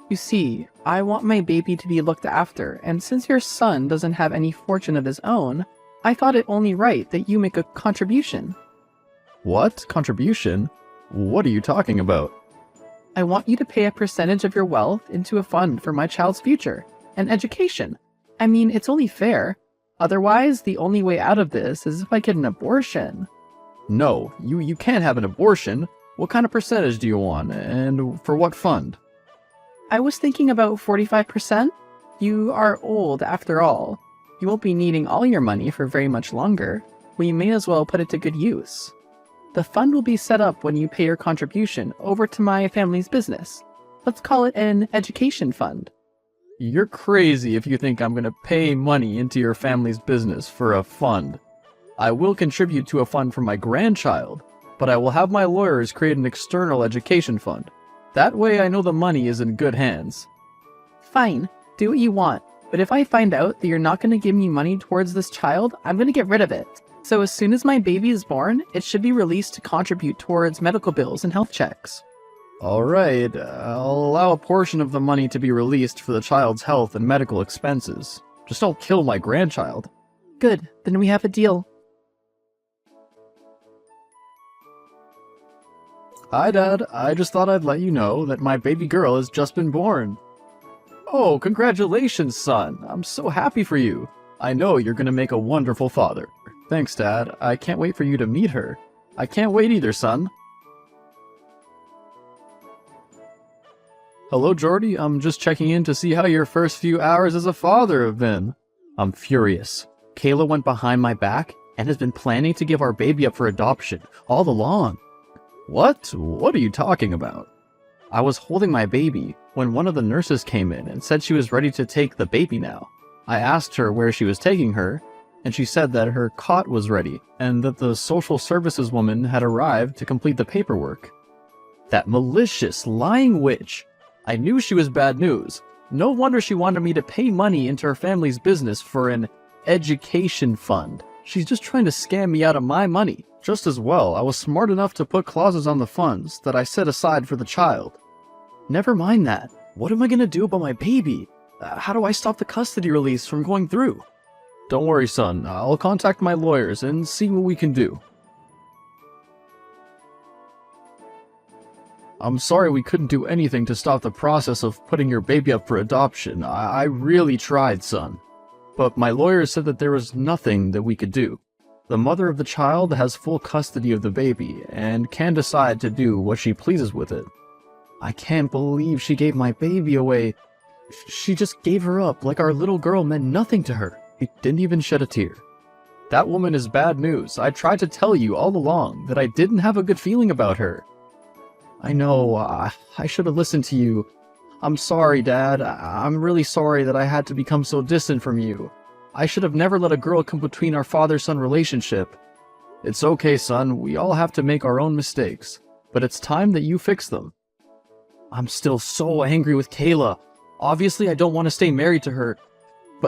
You see, I want my baby to be looked after, and since your son doesn't have any fortune of his own, I thought it only right that you make a contribution. What? Contribution? What are you talking about? I want you to pay a percentage of your wealth into a fund for my child's future and education. I mean, it's only fair. Otherwise, the only way out of this is if I get an abortion. No, you can't have an abortion. What kind of percentage do you want, and for what fund? I was thinking about 45%. You are old after all. You won't be needing all your money for very much longer. We may as well put it to good use. The fund will be set up when you pay your contribution over to my family's business. Let's call it an education fund. You're crazy if you think I'm gonna pay money into your family's business for a fund. I will contribute to a fund for my grandchild, but I will have my lawyers create an external education fund. That way I know the money is in good hands. Fine, do what you want, but if I find out that you're not going to give me money towards this child, I'm going to get rid of it. So as soon as my baby is born, it should be released to contribute towards medical bills and health checks. Alright, I'll allow a portion of the money to be released for the child's health and medical expenses. Just don't kill my grandchild. Good, then we have a deal. Hi, Dad. I just thought I'd let you know that my baby girl has just been born. Oh, congratulations, son. I'm so happy for you. I know you're gonna make a wonderful father. Thanks, Dad. I can't wait for you to meet her. I can't wait either, son. Hello, Jordy. I'm just checking in to see how your first few hours as a father have been. I'm furious. Kayla went behind my back and has been planning to give our baby up for adoption all along. What? What are you talking about? I was holding my baby when one of the nurses came in and said she was ready to take the baby now. I asked her where she was taking her, and she said that her cot was ready and that the social services woman had arrived to complete the paperwork. That malicious, lying witch. I knew she was bad news. No wonder she wanted me to pay money into her family's business for an education fund. She's just trying to scam me out of my money. Just as well, I was smart enough to put clauses on the funds that I set aside for the child. Never mind that. What am I gonna do about my baby? How do I stop the custody release from going through? Don't worry, son. I'll contact my lawyers and see what we can do. I'm sorry we couldn't do anything to stop the process of putting your baby up for adoption. I really tried, son. But my lawyer said that there was nothing that we could do. The mother of the child has full custody of the baby and can decide to do what she pleases with it. I can't believe she gave my baby away. She just gave her up like our little girl meant nothing to her. She didn't even shed a tear. That woman is bad news. I tried to tell you all along that I didn't have a good feeling about her. I know, I should have listened to you. I'm sorry, Dad. I'm really sorry that I had to become so distant from you. I should have never let a girl come between our father-son relationship. It's okay, son. We all have to make our own mistakes. But it's time that you fix them. I'm still so angry with Kayla. Obviously, I don't want to stay married to her.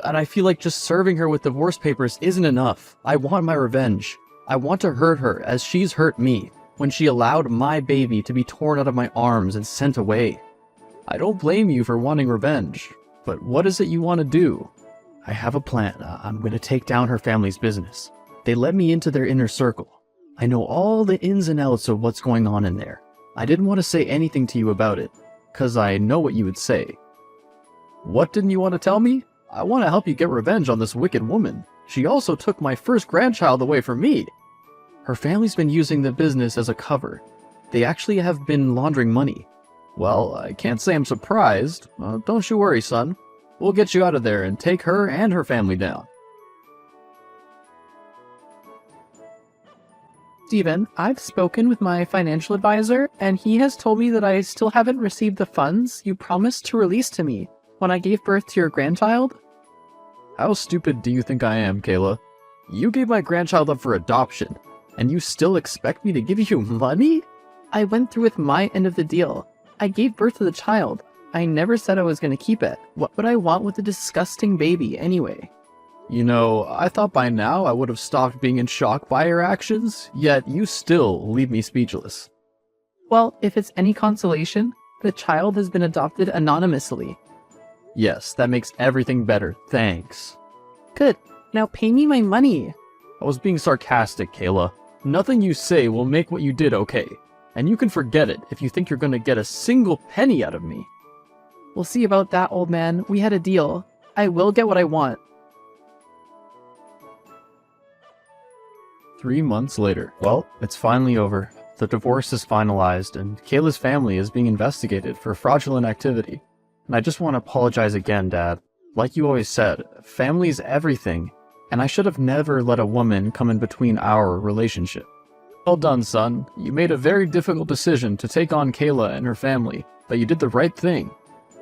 And I feel like just serving her with divorce papers isn't enough. I want my revenge. I want to hurt her as she's hurt me when she allowed my baby to be torn out of my arms and sent away. I don't blame you for wanting revenge, but what is it you want to do? I have a plan. I'm going to take down her family's business. They let me into their inner circle. I know all the ins and outs of what's going on in there. I didn't want to say anything to you about it, because I know what you would say. What didn't you want to tell me? I want to help you get revenge on this wicked woman. She also took my first grandchild away from me. Her family's been using the business as a cover. They actually have been laundering money. Well, I can't say I'm surprised. Don't you worry, son. We'll get you out of there and take her and her family down. Steven, I've spoken with my financial advisor, and he has told me that I still haven't received the funds you promised to release to me when I gave birth to your grandchild. How stupid do you think I am, Kayla? You gave my grandchild up for adoption, and you still expect me to give you money? I went through with my end of the deal. I gave birth to the child. I never said I was going to keep it. What would I want with a disgusting baby anyway? You know, I thought by now I would have stopped being in shock by your actions, yet you still leave me speechless. Well, if it's any consolation, the child has been adopted anonymously. Yes, that makes everything better, thanks. Good. Now pay me my money. I was being sarcastic, Kayla. Nothing you say will make what you did okay. And you can forget it if you think you're going to get a single penny out of me. We'll see about that, old man. We had a deal. I will get what I want. 3 months later. Well, it's finally over. The divorce is finalized, and Kayla's family is being investigated for fraudulent activity. And I just want to apologize again, Dad. Like you always said, family's everything, and I should have never let a woman come in between our relationship. Well done, son. You made a very difficult decision to take on Kayla and her family, but you did the right thing.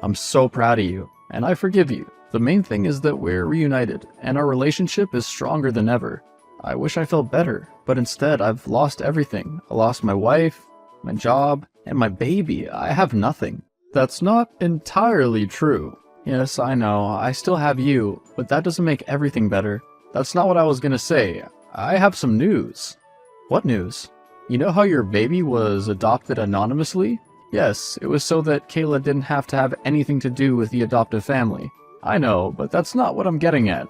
I'm so proud of you, and I forgive you. The main thing is that we're reunited, and our relationship is stronger than ever. I wish I felt better, but instead I've lost everything. I lost my wife, my job, and my baby. I have nothing. That's not entirely true. Yes, I know, I still have you, but that doesn't make everything better. That's not what I was gonna say. I have some news. What news? You know how your baby was adopted anonymously? Yes, it was so that Kayla didn't have to have anything to do with the adoptive family. I know, but that's not what I'm getting at.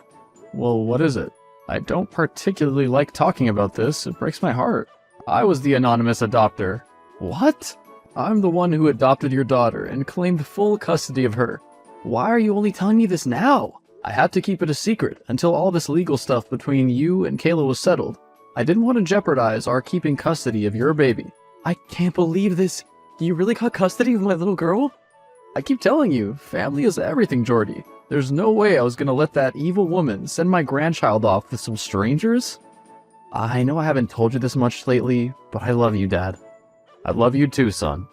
Well, what is it? I don't particularly like talking about this. It breaks my heart. I was the anonymous adopter. What? I'm the one who adopted your daughter and claimed full custody of her. Why are you only telling me this now? I had to keep it a secret until all this legal stuff between you and Kayla was settled. I didn't want to jeopardize our keeping custody of your baby. I can't believe this. You really got custody of my little girl? I keep telling you, family is everything, Jordy. There's no way I was gonna let that evil woman send my grandchild off with some strangers. I know I haven't told you this much lately, but I love you, Dad. I love you too, son.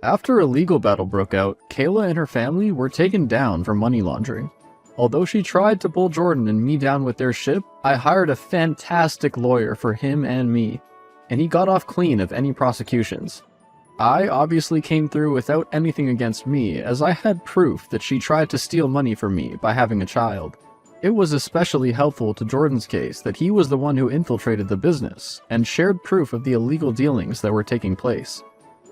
After a legal battle broke out, Kayla and her family were taken down for money laundering. Although she tried to pull Jordan and me down with their ship, I hired a fantastic lawyer for him and me, and he got off clean of any prosecutions. I obviously came through without anything against me, as I had proof that she tried to steal money from me by having a child. It was especially helpful to Jordan's case that he was the one who infiltrated the business and shared proof of the illegal dealings that were taking place.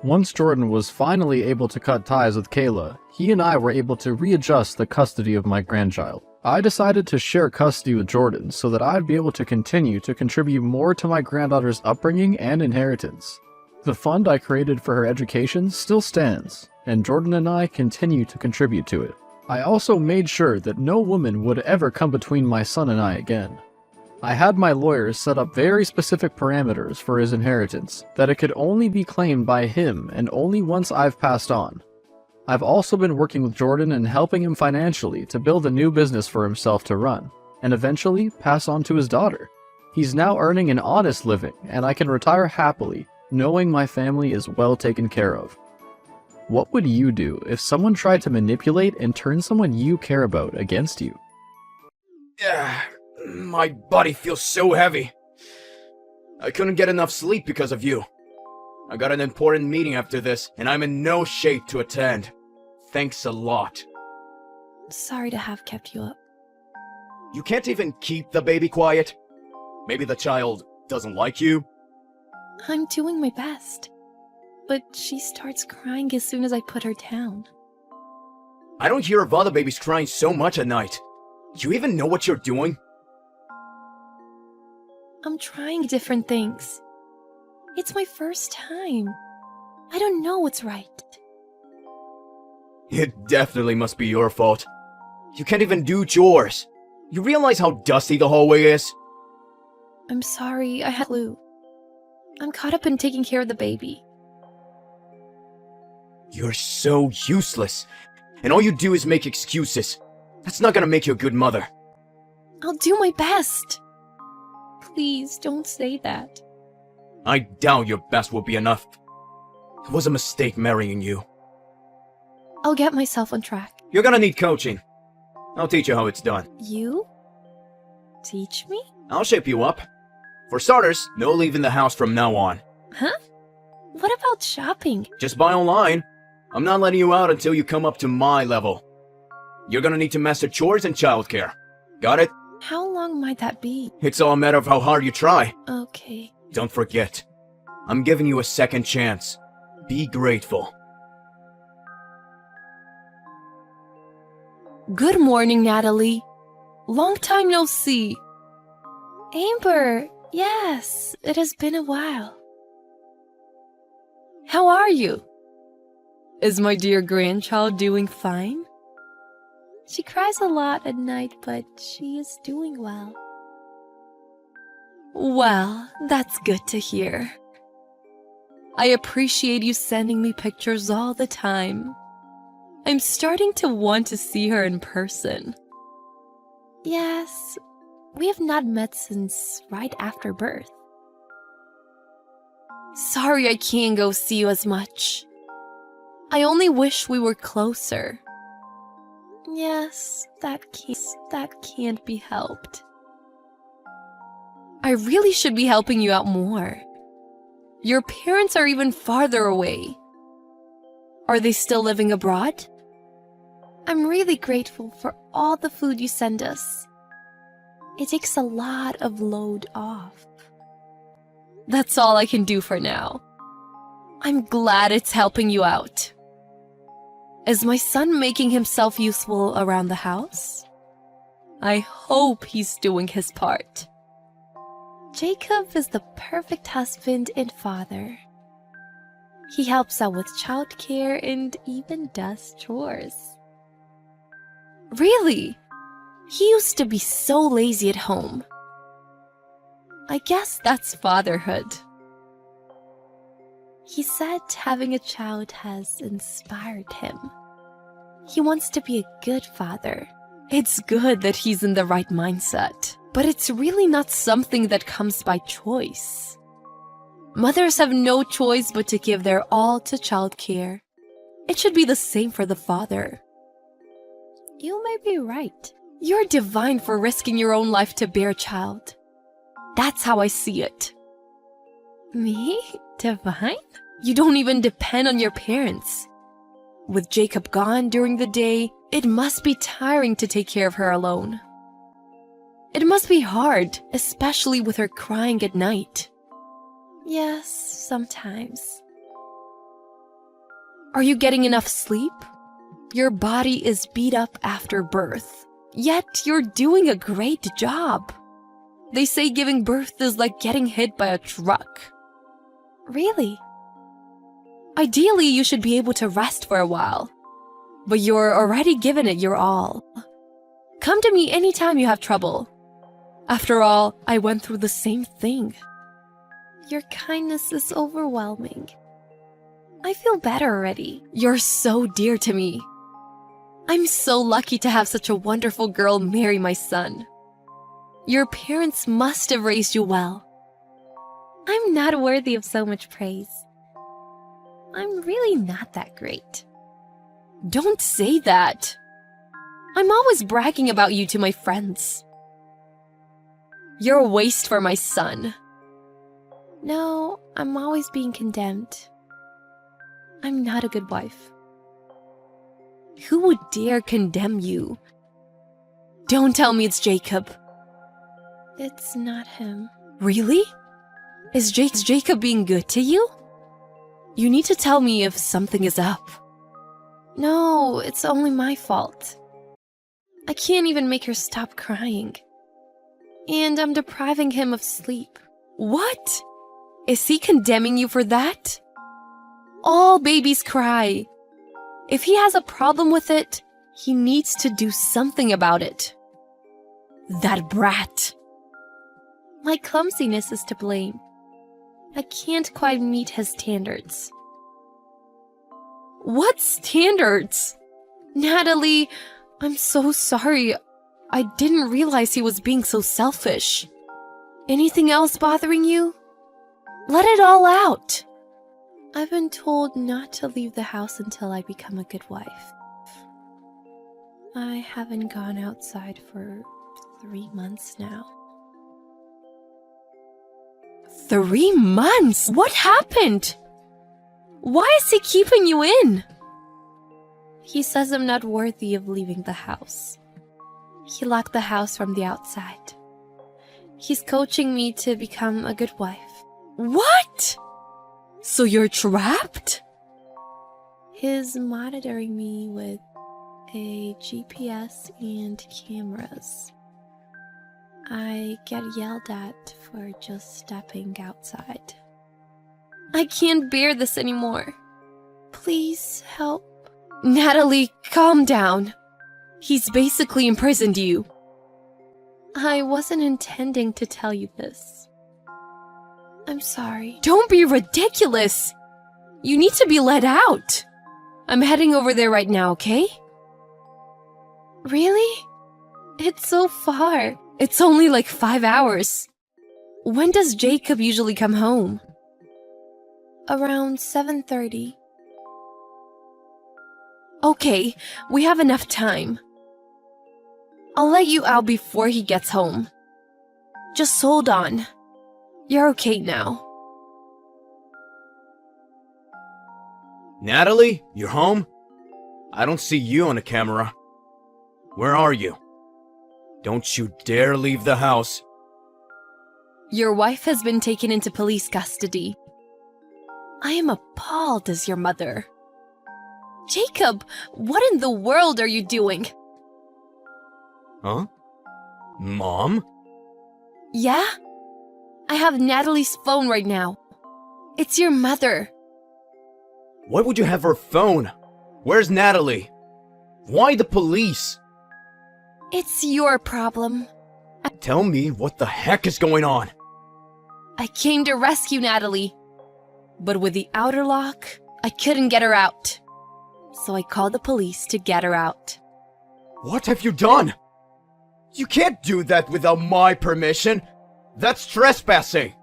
Once Jordan was finally able to cut ties with Kayla, he and I were able to readjust the custody of my grandchild. I decided to share custody with Jordan so that I'd be able to continue to contribute more to my granddaughter's upbringing and inheritance. The fund I created for her education still stands, and Jordan and I continue to contribute to it. I also made sure that no woman would ever come between my son and I again. I had my lawyers set up very specific parameters for his inheritance, that it could only be claimed by him and only once I've passed on. I've also been working with Jordan and helping him financially to build a new business for himself to run, and eventually pass on to his daughter. He's now earning an honest living, and I can retire happily, knowing my family is well taken care of. What would you do if someone tried to manipulate and turn someone you care about against you? My body feels so heavy. I couldn't get enough sleep because of you. I got an important meeting after this, and I'm in no shape to attend. Thanks a lot. Sorry to have kept you up. You can't even keep the baby quiet? Maybe the child doesn't like you? I'm doing my best. But she starts crying as soon as I put her down. I don't hear of other babies crying so much at night. You even know what you're doing? I'm trying different things. It's my first time. I don't know what's right. It definitely must be your fault. You can't even do chores. You realize how dusty the hallway is? I'm sorry, I had a clue. I'm caught up in taking care of the baby. You're so useless. And all you do is make excuses. That's not gonna make you a good mother. I'll do my best. Please don't say that. I doubt your best will be enough. It was a mistake marrying you. I'll get myself on track. You're gonna need coaching. I'll teach you how it's done. You? Teach me? I'll shape you up. For starters, no leaving the house from now on. Huh? What about shopping? Just buy online. I'm not letting you out until you come up to my level. You're gonna need to master chores and childcare. Got it? How long might that be? It's all a matter of how hard you try. Okay. Don't forget, I'm giving you a second chance. Be grateful. Good morning, Natalie. Long time no see. Amber, yes, it has been a while. How are you? Is my dear grandchild doing fine? She cries a lot at night, but she is doing well. Well, that's good to hear. I appreciate you sending me pictures all the time. I'm starting to want to see her in person. Yes, we have not met since right after birth. Sorry I can't go see you as much. I only wish we were closer. Yes, that can't be helped. I really should be helping you out more. Your parents are even farther away. Are they still living abroad? I'm really grateful for all the food you send us. It takes a lot of load off. That's all I can do for now. I'm glad it's helping you out. Is my son making himself useful around the house? I hope he's doing his part. Jacob is the perfect husband and father. He helps out with childcare and even does chores. Really? He used to be so lazy at home. I guess that's fatherhood. He said having a child has inspired him. He wants to be a good father. It's good that he's in the right mindset, but it's really not something that comes by choice. Mothers have no choice but to give their all to childcare. It should be the same for the father. You may be right. You're divine for risking your own life to bear a child. That's how I see it. Me? Divine? You don't even depend on your parents. With Jacob gone during the day, it must be tiring to take care of her alone. It must be hard, especially with her crying at night. Yes, sometimes. Are you getting enough sleep? Your body is beat up after birth, yet you're doing a great job. They say giving birth is like getting hit by a truck. Really? Ideally, you should be able to rest for a while, but you're already giving it your all. Come to me anytime you have trouble. After all, I went through the same thing. Your kindness is overwhelming. I feel better already. You're so dear to me. I'm so lucky to have such a wonderful girl marry my son. Your parents must have raised you well. I'm not worthy of so much praise. I'm really not that great. Don't say that. I'm always bragging about you to my friends. You're a waste for my son. No, I'm always being condemned. I'm not a good wife. Who would dare condemn you? Don't tell me it's Jacob. It's not him. Really? Is Jacob being good to you? You need to tell me if something is up. No, it's only my fault. I can't even make her stop crying. And I'm depriving him of sleep. What? Is he condemning you for that? All babies cry. If he has a problem with it, he needs to do something about it. That brat. My clumsiness is to blame. I can't quite meet his standards. What standards? Natalie, I'm so sorry. I didn't realize he was being so selfish. Anything else bothering you? Let it all out. I've been told not to leave the house until I become a good wife. I haven't gone outside for 3 months now. 3 months? What happened? Why is he keeping you in? He says I'm not worthy of leaving the house. He locked the house from the outside. He's coaching me to become a good wife. What? So you're trapped? He's monitoring me with a GPS and cameras. I get yelled at for just stepping outside. I can't bear this anymore. Please help. Natalie, calm down. He's basically imprisoned you. I wasn't intending to tell you this. I'm sorry. Don't be ridiculous. You need to be let out. I'm heading over there right now, okay? Really? It's so far. It's only like 5 hours. When does Jacob usually come home? Around 7:30. Okay, we have enough time. I'll let you out before he gets home. Just hold on. You're okay now. Natalie, you're home? I don't see you on the camera. Where are you? Don't you dare leave the house. Your wife has been taken into police custody. I am appalled as your mother. Jacob, what in the world are you doing? Huh? Mom? Yeah? I have Natalie's phone right now. It's your mother. Why would you have her phone? Where's Natalie? Why the police? It's your problem. Tell me what the heck is going on. I came to rescue Natalie. But with the outer lock, I couldn't get her out. So I called the police to get her out. What have you done? You can't do that without my permission. That's trespassing.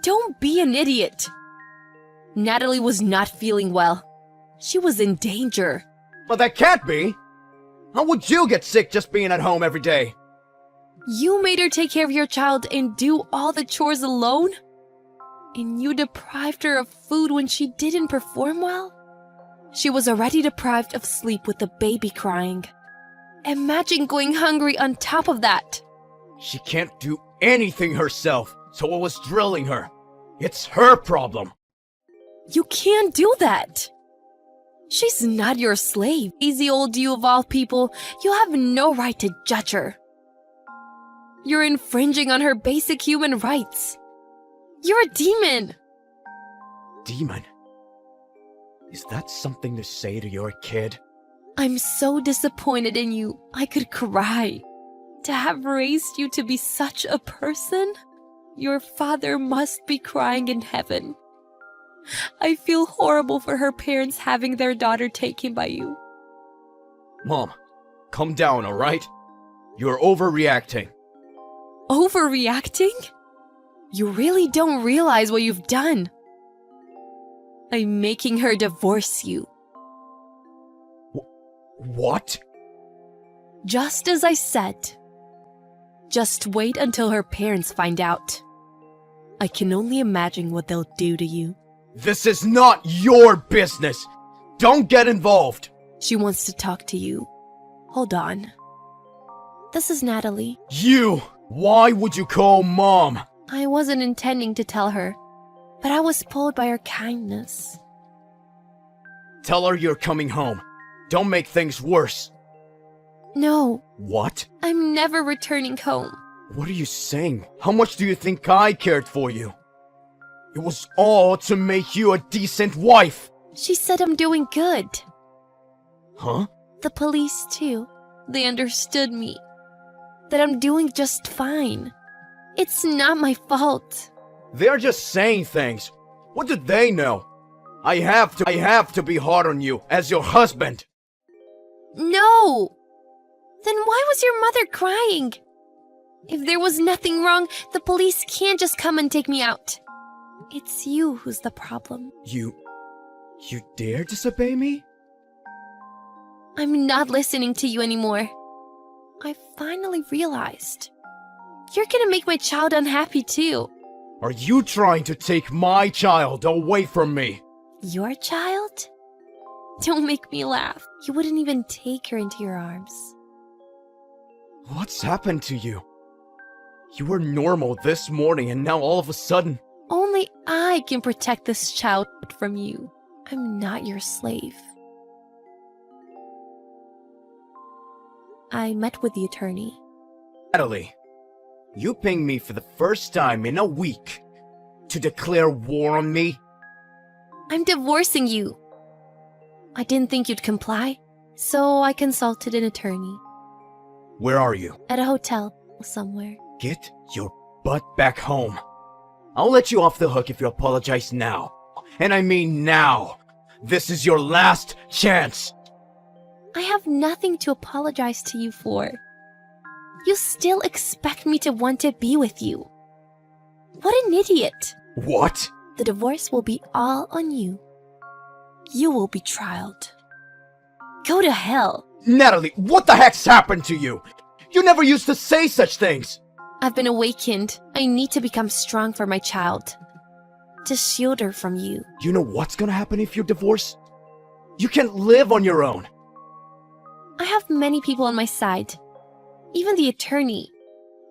Don't be an idiot. Natalie was not feeling well. She was in danger. But that can't be. How would you get sick just being at home every day? You made her take care of your child and do all the chores alone? And you deprived her of food when she didn't perform well? She was already deprived of sleep with the baby crying. Imagine going hungry on top of that. She can't do anything herself, so I was drilling her. It's her problem. You can't do that. She's not your slave. Easy old you of all people, you have no right to judge her. You're infringing on her basic human rights. You're a demon. Demon? Is that something to say to your kid? I'm so disappointed in you, I could cry. To have raised you to be such a person, your father must be crying in heaven. I feel horrible for her parents having their daughter taken by you. Mom, calm down, alright? You're overreacting. Overreacting? You really don't realize what you've done. I'm making her divorce you. What? Just as I said. Just wait until her parents find out. I can only imagine what they'll do to you. This is not your business! Don't get involved! She wants to talk to you. Hold on. This is Natalie. You! Why would you call Mom? I wasn't intending to tell her, but I was pulled by her kindness. Tell her you're coming home. Don't make things worse. No, What? I'm never returning home. What are you saying? How much do you think I cared for you? It was all to make you a decent wife! She said I'm doing good. Huh? The police, too. They understood me. That I'm doing just fine. It's not my fault. They're just saying things. What do they know? I have to be hard on you as your husband. No! Then why was your mother crying? If there was nothing wrong, the police can't just come and take me out. It's you who's the problem. You dare disobey me? I'm not listening to you anymore. I finally realized. You're gonna make my child unhappy too. Are you trying to take my child away from me? Your child? Don't make me laugh. You wouldn't even take her into your arms. What's happened to you? You were normal this morning and now all of a sudden... Only I can protect this child from you. I'm not your slave. I met with the attorney. Natalie, you pinged me for the first time in a week to declare war on me? I'm divorcing you. I didn't think you'd comply, so I consulted an attorney. Where are you? At a hotel somewhere. Get your butt back home. I'll let you off the hook if you apologize now. And I mean now. This is your last chance. I have nothing to apologize to you for. You still expect me to want to be with you. What an idiot. What? The divorce will be all on you. You will be trialed. Go to hell. Natalie, what the heck's happened to you? You never used to say such things. I've been awakened. I need to become strong for my child. To shield her from you. You know what's gonna happen if you're divorced? You can't live on your own. I have many people on my side. Even the attorney.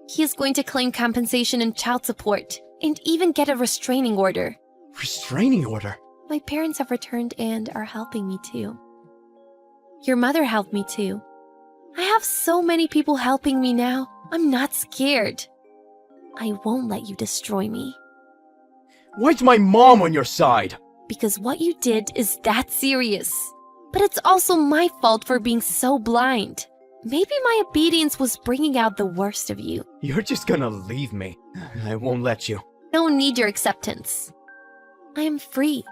He is going to claim compensation and child support, and even get a restraining order. Restraining order? My parents have returned and are helping me too. Your mother helped me too. I have so many people helping me now. I'm not scared. I won't let you destroy me. Why's my mom on your side? Because what you did is that serious. But it's also my fault for being so blind. Maybe my obedience was bringing out the worst of you. You're just gonna leave me. I won't let you. I don't need your acceptance. I am free.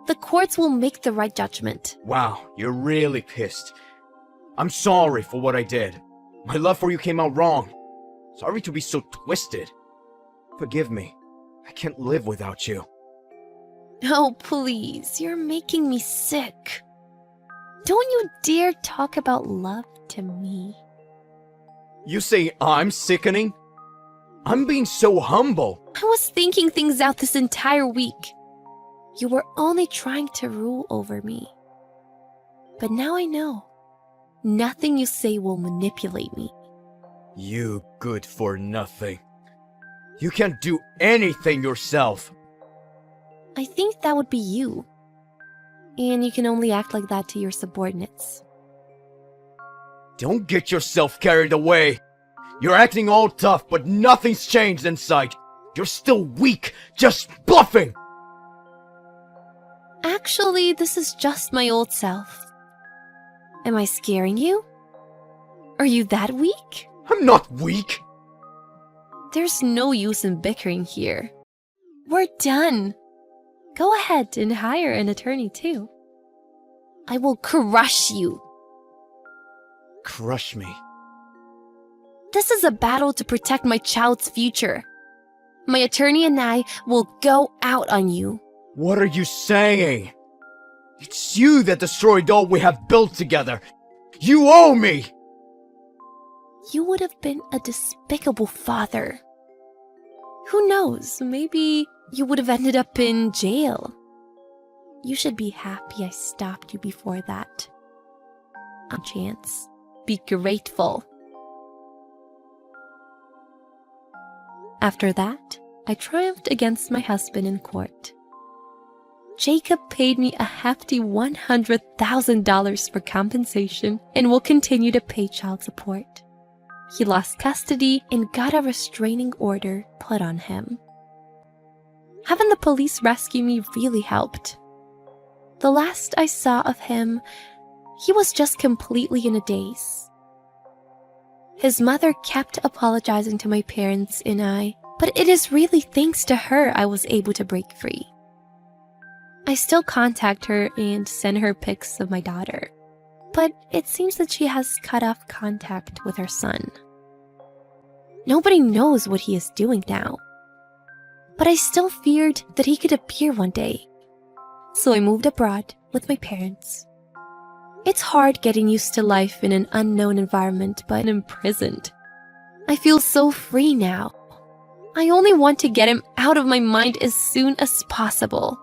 The courts will make the right judgment. Wow, you're really pissed. I'm sorry for what I did. My love for you came out wrong. Sorry to be so twisted. Forgive me. I can't live without you. Oh, please, you're making me sick. Don't you dare talk about love to me. You say I'm sickening? I'm being so humble. I was thinking things out this entire week. You were only trying to rule over me. But now I know. Nothing you say will manipulate me. You good for nothing. You can't do anything yourself. I think that would be you. And you can only act like that to your subordinates. Don't get yourself carried away. You're acting all tough, but nothing's changed inside. You're still weak, just bluffing. Actually, this is just my old self. Am I scaring you? Are you that weak? I'm not weak. There's no use in bickering here. We're done. Go ahead and hire an attorney too. I will crush you. Crush me. This is a battle to protect my child's future. My attorney and I will go out on you. What are you saying? It's you that destroyed all we have built together. You owe me! You would have been a despicable father. Who knows, maybe you would have ended up in jail. You should be happy I stopped you before that. A chance. Be grateful. After that, I triumphed against my husband in court. Jacob paid me a hefty $100,000 for compensation and will continue to pay child support. He lost custody and got a restraining order put on him. Having the police rescue me really helped. The last I saw of him, he was just completely in a daze. His mother kept apologizing to my parents and I, but it is really thanks to her I was able to break free. I still contact her and send her pics of my daughter, but it seems that she has cut off contact with her son. Nobody knows what he is doing now, but I still feared that he could appear one day, so I moved abroad with my parents. It's hard getting used to life in an unknown environment, but imprisoned. I feel so free now. I only want to get him out of my mind as soon as possible.